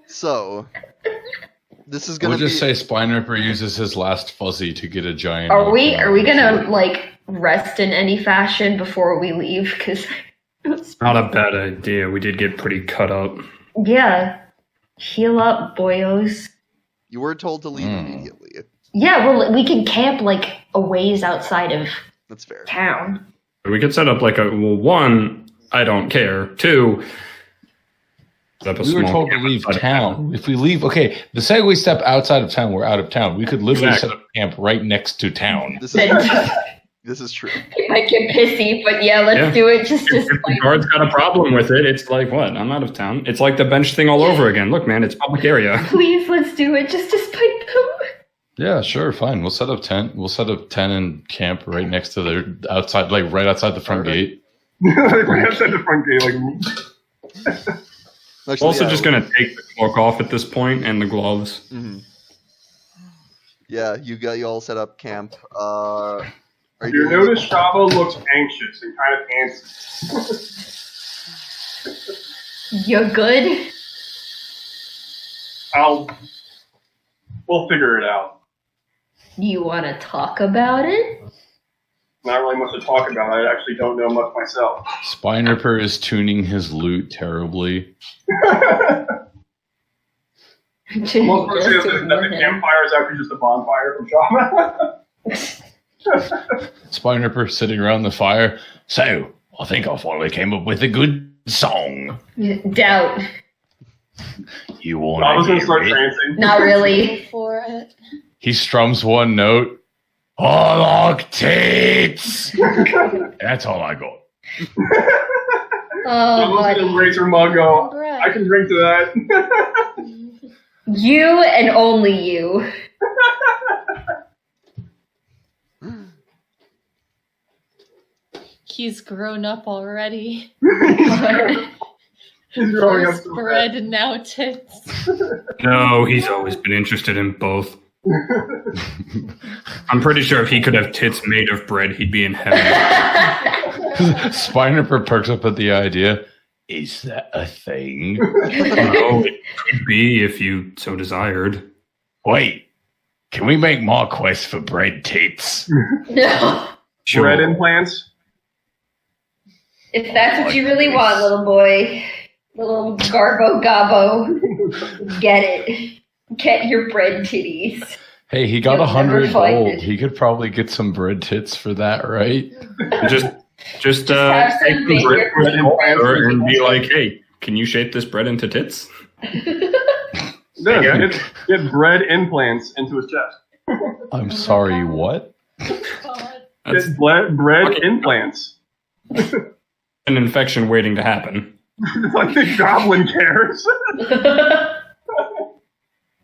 So, this is gonna. We'll just say Spinripper uses his last fuzzy to get a giant. Are we gonna rest in any fashion before we leave? Because Not a bad idea. We did get pretty cut up. yeah, heal up, boyos. You were told to leave immediately. Yeah, well, we can camp a ways outside of That's fair. town. We could set up one, I don't care. Two, set up a We were small told to camp leave outside of town. If we leave, okay, the second we step outside of town, we're out of town. We could literally Exactly. set up camp right next to town. This is true. It might get pissy, but yeah, let's do it. Just If the guard's got a problem with it, it's like, what? I'm out of town. It's like the bench thing all over again. Look, man, it's public area. please, let's do it. Just to spite them. Yeah, sure, fine. We'll set up tent. We'll set up tent and camp right next to the outside, right outside the front gate. Right outside the front gate, Actually, Also, yeah, just gonna take the cloak off at this point and the gloves. Mm-hmm. Yeah, you all set up camp. You notice Shava looks anxious and kind of antsy. You're good. We'll figure it out. You want to talk about it? Not really much to talk about. I actually don't know much myself. Spinripper is tuning his lute terribly. Most people say that the campfire is actually just a bonfire from Shava. Spinripper sitting around the fire. So, I think I finally came up with a good song. Doubt. You want I was to going to start hear it? dancing. Not really. For it. He strums one note. I like tits! That's all I got. Oh, I was going to raise her mug go, I can drink to that. you and only you. He's grown up already. She's growing up First so bread and now tits. No, he's always been interested in both. I'm pretty sure if he could have tits made of bread, he'd be in heaven. Spinripper perks up at the idea. Is that a thing? Oh, it could be if you so desired. Wait, can we make more quests for bread tits? No. Sure. Bread implants? If that's what you really want, little boy. Little garbo gobbo. Get it. Get your bread titties. Hey, he got You'll never 100 find gold. it. He could probably get some bread tits for that, right? Just have take some the bread bacon over and be like, hey, can you shape this bread into tits? No, get bread implants into his chest. I'm sorry, what? God. That's Get bread Okay. implants. an infection waiting to happen. Like the goblin cares.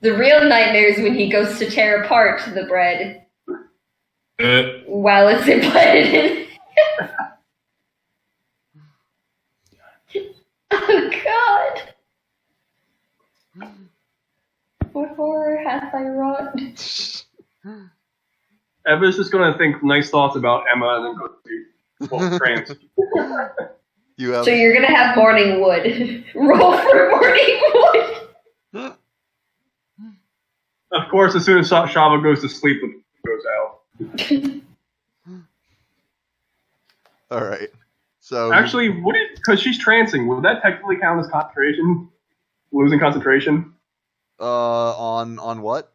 The real nightmare is when he goes to tear apart the bread while it's implanted in. Oh God! What horror hath I wrought? Emma's just gonna think nice thoughts about Emma and then go to sleep. Well, trance. You have So you're gonna have morning wood. Roll for morning wood. Of course, as soon as Shava goes to sleep, it goes out. all right. So Actually, because she's trancing, would that technically count as concentration? Losing concentration? on what?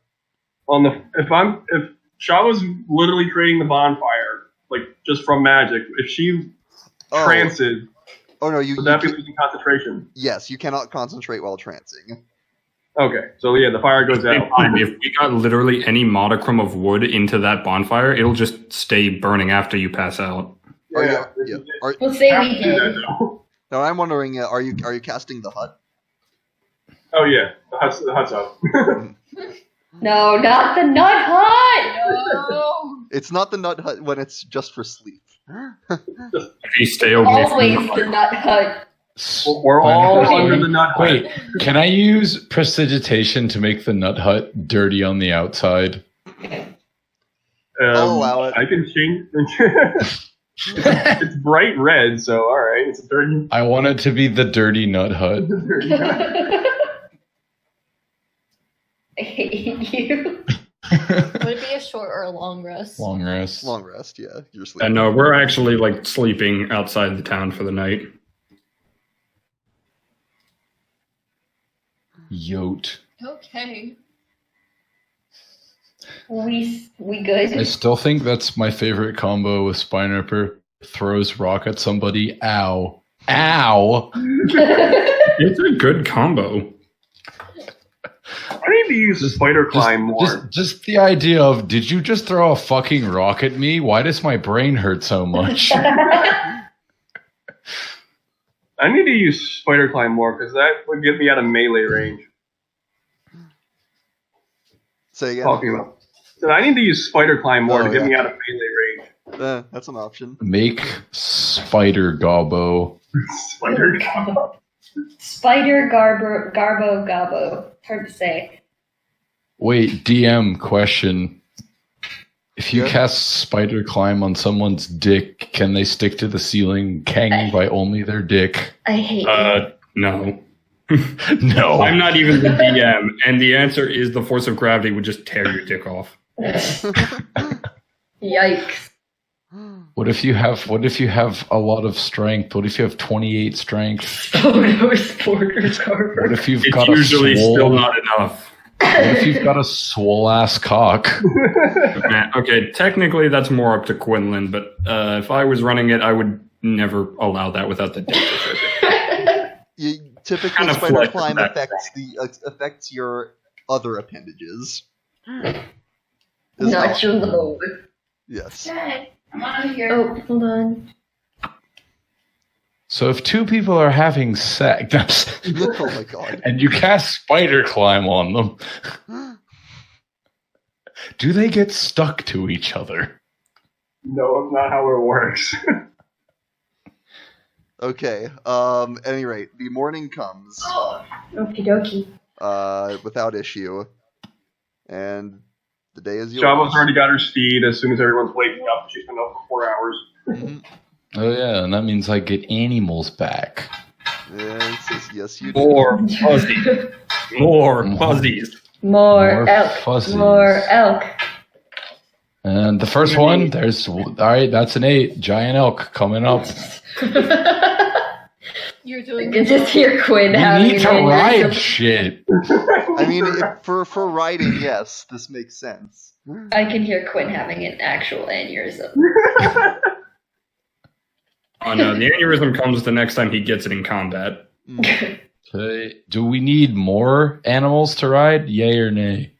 If Shava's literally creating the bonfire, like just from magic, if she trances, Oh no, would that be losing concentration? Yes, you cannot concentrate while trancing. Okay, so yeah, the fire goes out. If we got literally any modicum of wood into that bonfire, it'll just stay burning after you pass out. Yeah. We'll say Have we to do that, did. though. Now I'm wondering, are you casting the hut? Oh yeah, the hut's up. No, not the nut hut. No. It's not the nut hut when it's just for sleep. If you stay away Always from the nut hut. We're all under the nut hut. Wait, can I use prestidigitation to make the nut hut dirty on the outside? I'll allow it. I can change. It's bright red, so all right. It's a dirty. I want it to be the dirty nut hut. I hate you. Would it be a short or a long rest? Long rest. Long rest, yeah. You're sleeping. And no, we're actually like sleeping outside the town for the night. Yote. Okay. We I good. still think that's my favorite combo with Spine Ripper. Throws rock at somebody. Ow. Ow! It's a good combo. I need to use spider climb more. Just the idea of, did you just throw a fucking rock at me? Why does my brain hurt so much? I need to use spider climb more because that would get me out of melee range. Say again. Talking about. So I need to use spider climb more to get yeah. me out of melee range. That's an option. Make Spider Gobbo. Spider. Spider Garbo Gobbo. Hard to say. Wait, DM question. If you Yeah. cast Spider Climb on someone's dick, can they stick to the ceiling hanging by only their dick? I hate you. No. No. I'm not even the DM, and the answer is the force of gravity would just tear your dick off. Yikes. What if you have a lot of strength? What if you have 28 strength? Oh no, Sporter's Garbo. What if you've It's got usually a swole, still not enough. What if you've got a swole ass cock? Okay, technically that's more up to Quinlan, but if I was running it, I would never allow that without the dick. Typically, Kinda spider flex climb that affects your other appendages. Not your load. Yes. I'm out of here. Oh, hold on. So if two people are having sex, Oh my god. and you cast Spider Climb on them, do they get stuck to each other? No, that's not how it works. Okay. At any rate, the morning comes Okie dokie. without issue, and the day is yours. Java's already got her steed as soon as everyone's waking up. She's been up for 4 hours. Mhm. Oh yeah, and that means I get animals back. Yes, you do. More fuzzies. More fuzzies. More elk. fuzzies. More elk. And the first one, all right, that's an 8. Giant elk coming up. You're I doing can just hear Quinn We having need to an ride aneurysm. I shit. mean, for riding, yes, this makes sense. I can hear Quinn having an actual aneurysm. Oh no, the aneurysm comes the next time he gets it in combat. Okay. Do we need more animals to ride? Yay or nay?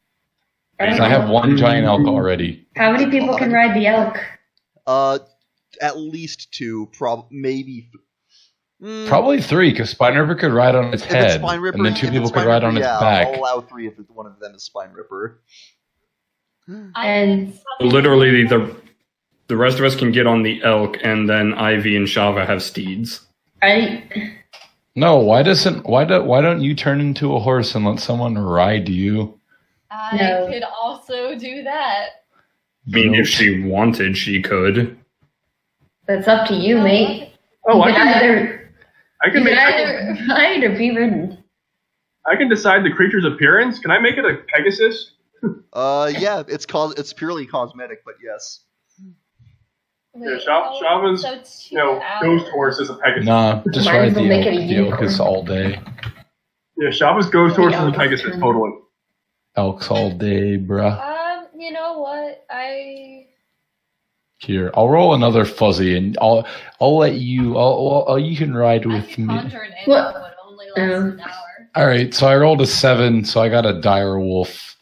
'Cause I have one giant elk already. How many people can ride the elk? At least 2, maybe. Probably 3, because Spine Ripper could ride on its If it's head, Spine Ripper, and then 2 if people it's could Spine ride Ripper, on its yeah, back. I'll allow 3 if one of them is Spine Ripper. And Literally, the rest of us can get on the elk, and then Ivy and Shava have steeds. No, why don't you turn into a horse and let someone ride you? I No. could also do that. I mean, if she wanted, she could. That's up to you, mate. Oh, You I can can either ride or be ridden. I can decide the creature's appearance. Can I make it a Pegasus? Yeah, it's purely cosmetic, but yes. Yeah, Shava's, ghost horse is a Pegasus. Nah, just Might ride as well the make elk. it a The elk is unicorn. all day. Yeah, Shava's ghost horse is a elk is Pegasus, true. totally. Elk's all day, bruh. You know what? Here, I'll roll another fuzzy, and I'll let you. You can ride I with can me. conjure an What? animal, but only lasts an hour. All right, so I rolled a 7, so I got a dire wolf.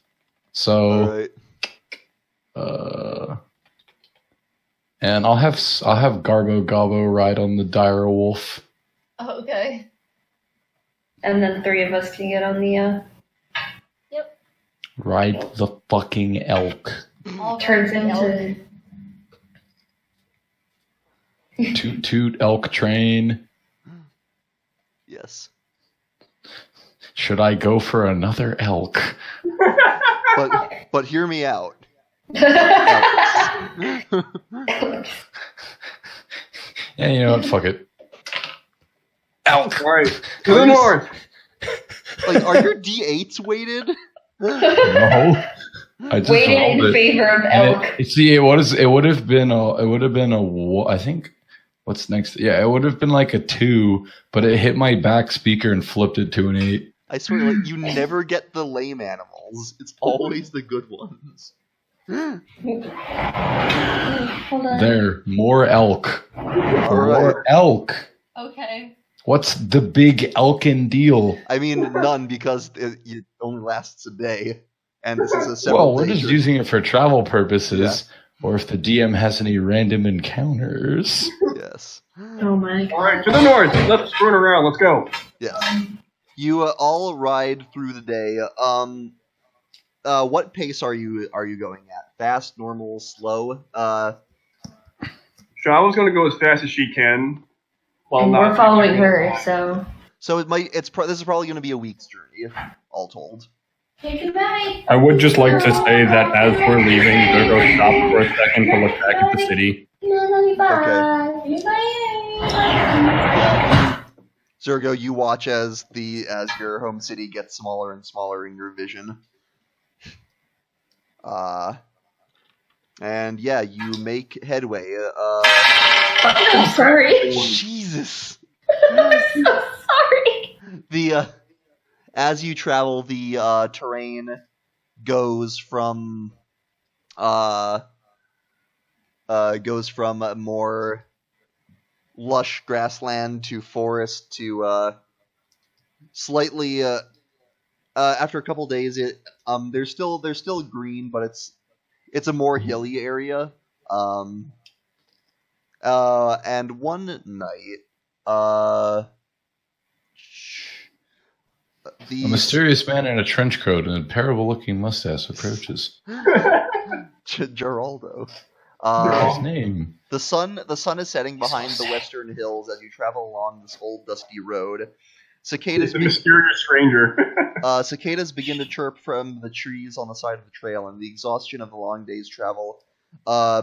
So, Alright. and I'll have Garbo Gobbo ride on the dire wolf. Okay. And then 3 of us can get on the, Ride the fucking elk. turns into... Toot toot elk train. Yes. Should I go for another elk? But hear me out. Yeah, you know what? Fuck it. Elk. All right, to the north. Like, are your D8s weighted? No. I just Weighted rolled in it. favor of And elk. it would have been a I think what's next? Yeah, it would have been like a 2, but it hit my back speaker and flipped it to an 8. I swear, like, you never get the lame animals. It's always the good ones. Hold on. There, more elk. Alright. More elk. Okay. What's the big elkin deal? I mean, none, because it only lasts a day. And this is a Well, several we're day just trip. using it for travel purposes, Yeah. or if the DM has any random encounters. Yes. Oh my god. All right, to the north. Let's run around. Let's go. Yes. You all ride through the day. What pace are you going at? Fast, normal, slow? Shava's gonna go as fast as she can. While And not we're following her, so... So this is probably going to be a week's journey, all told. Okay, goodbye. I would just like to say that as we're leaving, Zurgo stopped for a second to look back at the city. Bye. Zurgo, you watch as your home city gets smaller and smaller in your vision. And yeah, you make headway. I'm sorry. Jesus. I'm so sorry. As you travel, the terrain goes from more lush grassland to forest to slightly after a couple days there's still green, but it's a more hilly area. And one night A mysterious man in a trench coat and a terrible-looking mustache approaches. Geraldo. What's his name? The sun is setting behind the western hills as you travel along this old dusty road. It's a mysterious stranger. Cicadas begin to chirp from the trees on the side of the trail, and the exhaustion of the long day's travel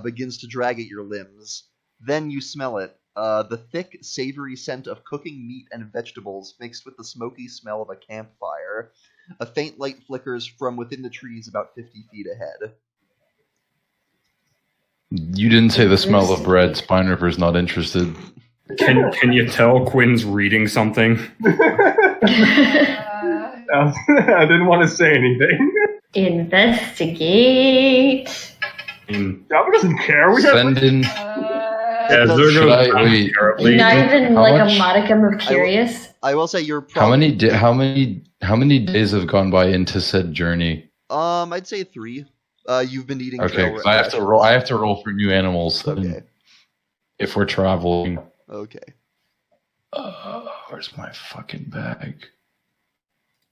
begins to drag at your limbs. Then you smell it. The thick, savory scent of cooking meat and vegetables mixed with the smoky smell of a campfire. A faint light flickers from within the trees about 50 feet ahead. You didn't say the smell of bread. Spine Ripper's not interested. Can you tell Quinn's reading something? I didn't want to say anything. Investigate. Java doesn't care. We have Send in. Yeah, Should Zurgo's I- not wait. terribly. Not even How like much? a modicum of curious. I will say you're How probably... many days have gone by into said journey? I'd say 3. You've been eating... Okay, trail 'cause I have to roll. I have to roll for new animals. Okay. If we're traveling. Okay. Where's my fucking bag?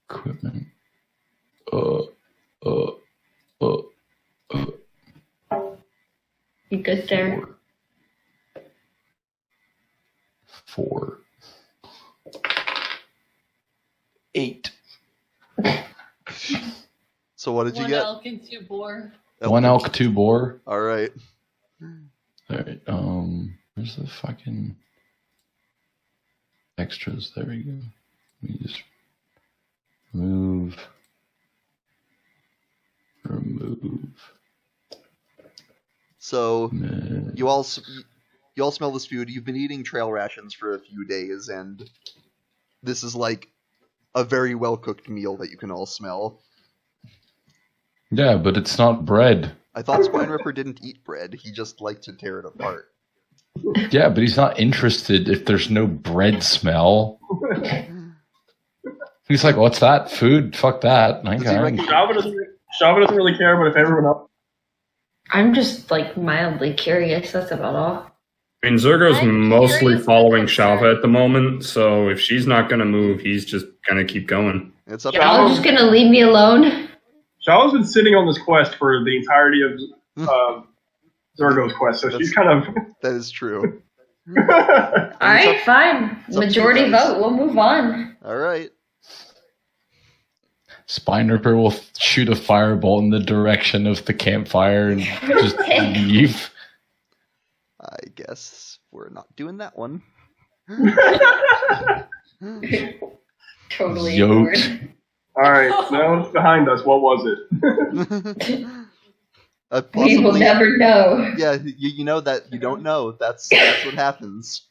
Equipment. You good there? 4. 8. So what did you One get? elk and 2 boar. 1 elk, 2 boar. All right. Alright, Where's the fucking extras? There we go. Let me just remove. So you all smell this food. You've been eating trail rations for a few days, and this is like a very well cooked meal that you can all smell. Yeah, but it's not bread. I thought Spine Ripper didn't eat bread. He just liked to tear it apart. Yeah, but he's not interested if there's no bread smell. He's like, what's that? Food? Fuck that. Does he reckon- Shava doesn't really care, but if everyone else... I'm just like mildly curious. That's about all. I mean, Zurgo's I'm mostly curious following about Shava at the moment, so if she's not going to move, he's just going to keep going. It's up Y'all just gonna leave me alone? Shava's been sitting on this quest for the entirety of Zurgo's quest, so she's kind of... That is true. Alright, fine. it's up to Majority you guys. vote. We'll move on. All right. Spine Ripper will shoot a firebolt in the direction of the campfire and just leave. I guess we're not doing that one. Totally Yoked. ignored. Alright, now it's behind us. What was it? We will Possibly- never know. Yeah, you know that you don't know. That's what happens.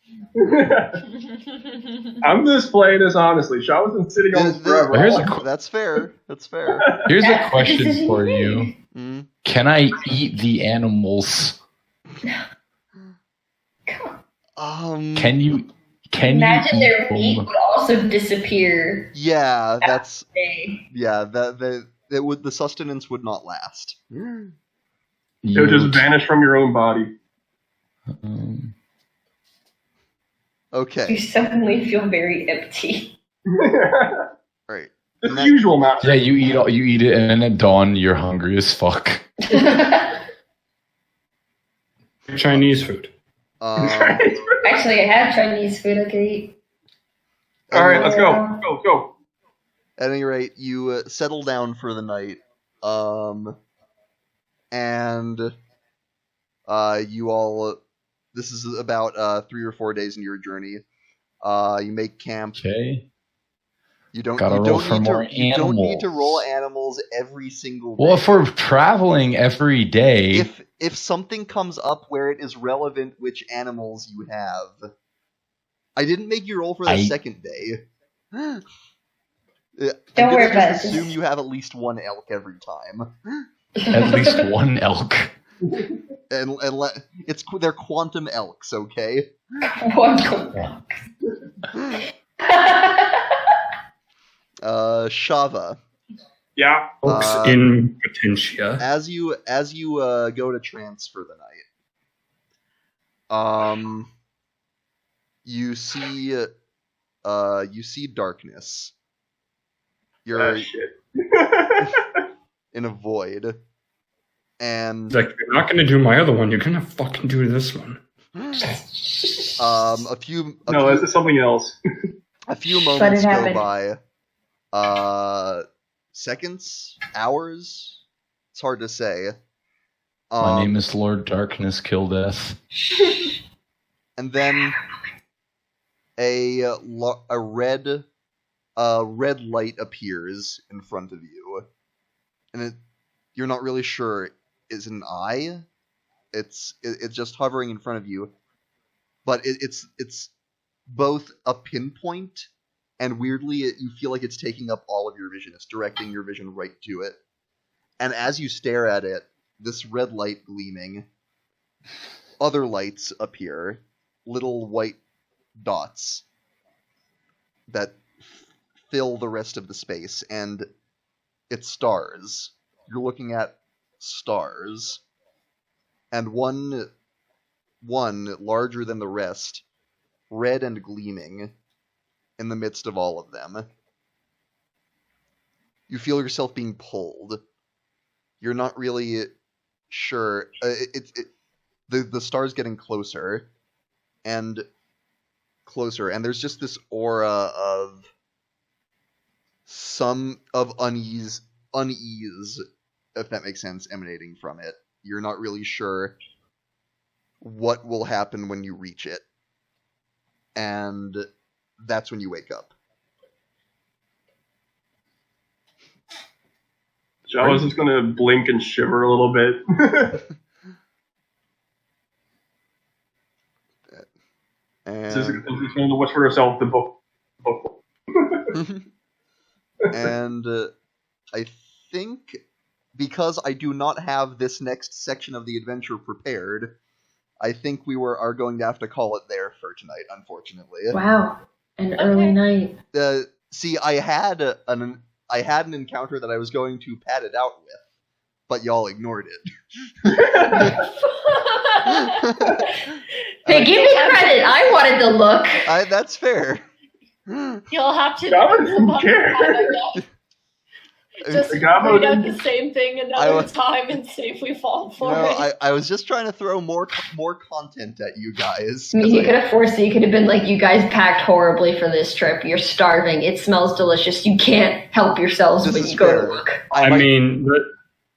I'm just playing this honestly. Shava's been sitting on this forever. Here's That's fair. That's fair. Here's a That's the question decision for you you. made. Mm. Can I eat the animals? Can you Imagine you their eat meat them? would also disappear. Yeah, that's Day. the sustenance would not last. It would just vanish from your own body. Um, You Okay, suddenly feel very empty. right. It's the usual amount. yeah, you eat it, and then at dawn you're hungry as fuck. Chinese food. Actually, I have Chinese food I could eat. Alright, let's go. Go. At any rate, you settle down for the night, and you all. This is about 3 or 4 days into your journey. You make camp. Okay. You don't. Gotta You roll don't for need more to. You don't need to animals. roll animals every single day. Well, if we're traveling every day, If something comes up where it is relevant which animals you have, I didn't make you roll for the second day. I'm Don't worry gonna about just it. assume you have at least one elk every time, at least one elk. and they're quantum elks, okay? Shava. Yeah. Folks in Potentia. As you go to trance for the night, you see darkness. You're Shit. in a void, and Like, you're not going to do my other one. You're going to fucking do this one. a few No, this is something else. a few But moments it go happened. by. Seconds, hours. It's hard to say. My name is Lord Darkness Kill Death. And then a red light appears in front of you, and you're not really sure is it an eye. It's just hovering in front of you, but it's both a pinpoint and weirdly you feel like it's taking up all of your vision. It's directing your vision right to it, and as you stare at it, this red light gleaming, other lights appear. Little white dots that fill the rest of the space, and it's stars. You're looking at stars, and one larger than the rest, red and gleaming, in the midst of all of them. You feel yourself being pulled. You're not really sure. The star's getting closer and closer, and there's just this aura of unease, if that makes sense, emanating from it. You're not really sure what will happen when you reach it. And that's when you wake up. Jawa's just gonna blink and shiver a little bit. She's gonna whisper to herself the book. And I think because I do not have this next section of the adventure prepared, I think we are going to have to call it there for tonight, unfortunately. Wow, an early night. See, I had an encounter that I was going to pad it out with, but y'all ignored it. Hey, give me credit. I wanted to look. That's fair. You'll have to Gabo didn't care. just Gabo read out didn't- the same thing another time and see if we fall for it. I was just trying to throw more content at you guys. I mean, you could have forced it. You could have been like, you guys packed horribly for this trip. You're starving. It smells delicious. You can't help yourselves This when is you go fair. to work. I mean,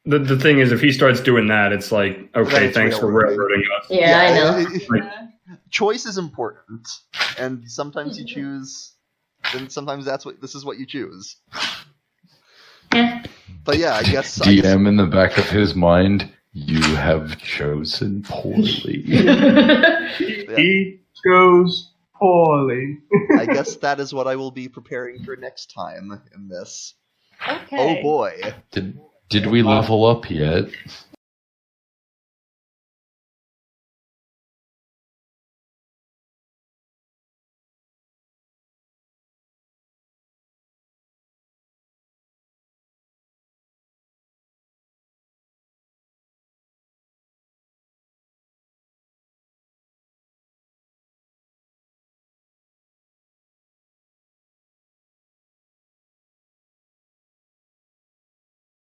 the thing is, if he starts doing that, it's like, okay, That's thanks for railroading us. Yeah, I know. Choice is important, and sometimes you choose. And sometimes this is what you choose. Yeah. But yeah, I guess DM in the back of his mind, you have chosen poorly. He goes poorly. I guess that is what I will be preparing for next time in this. Okay. Oh boy. Did we level up yet?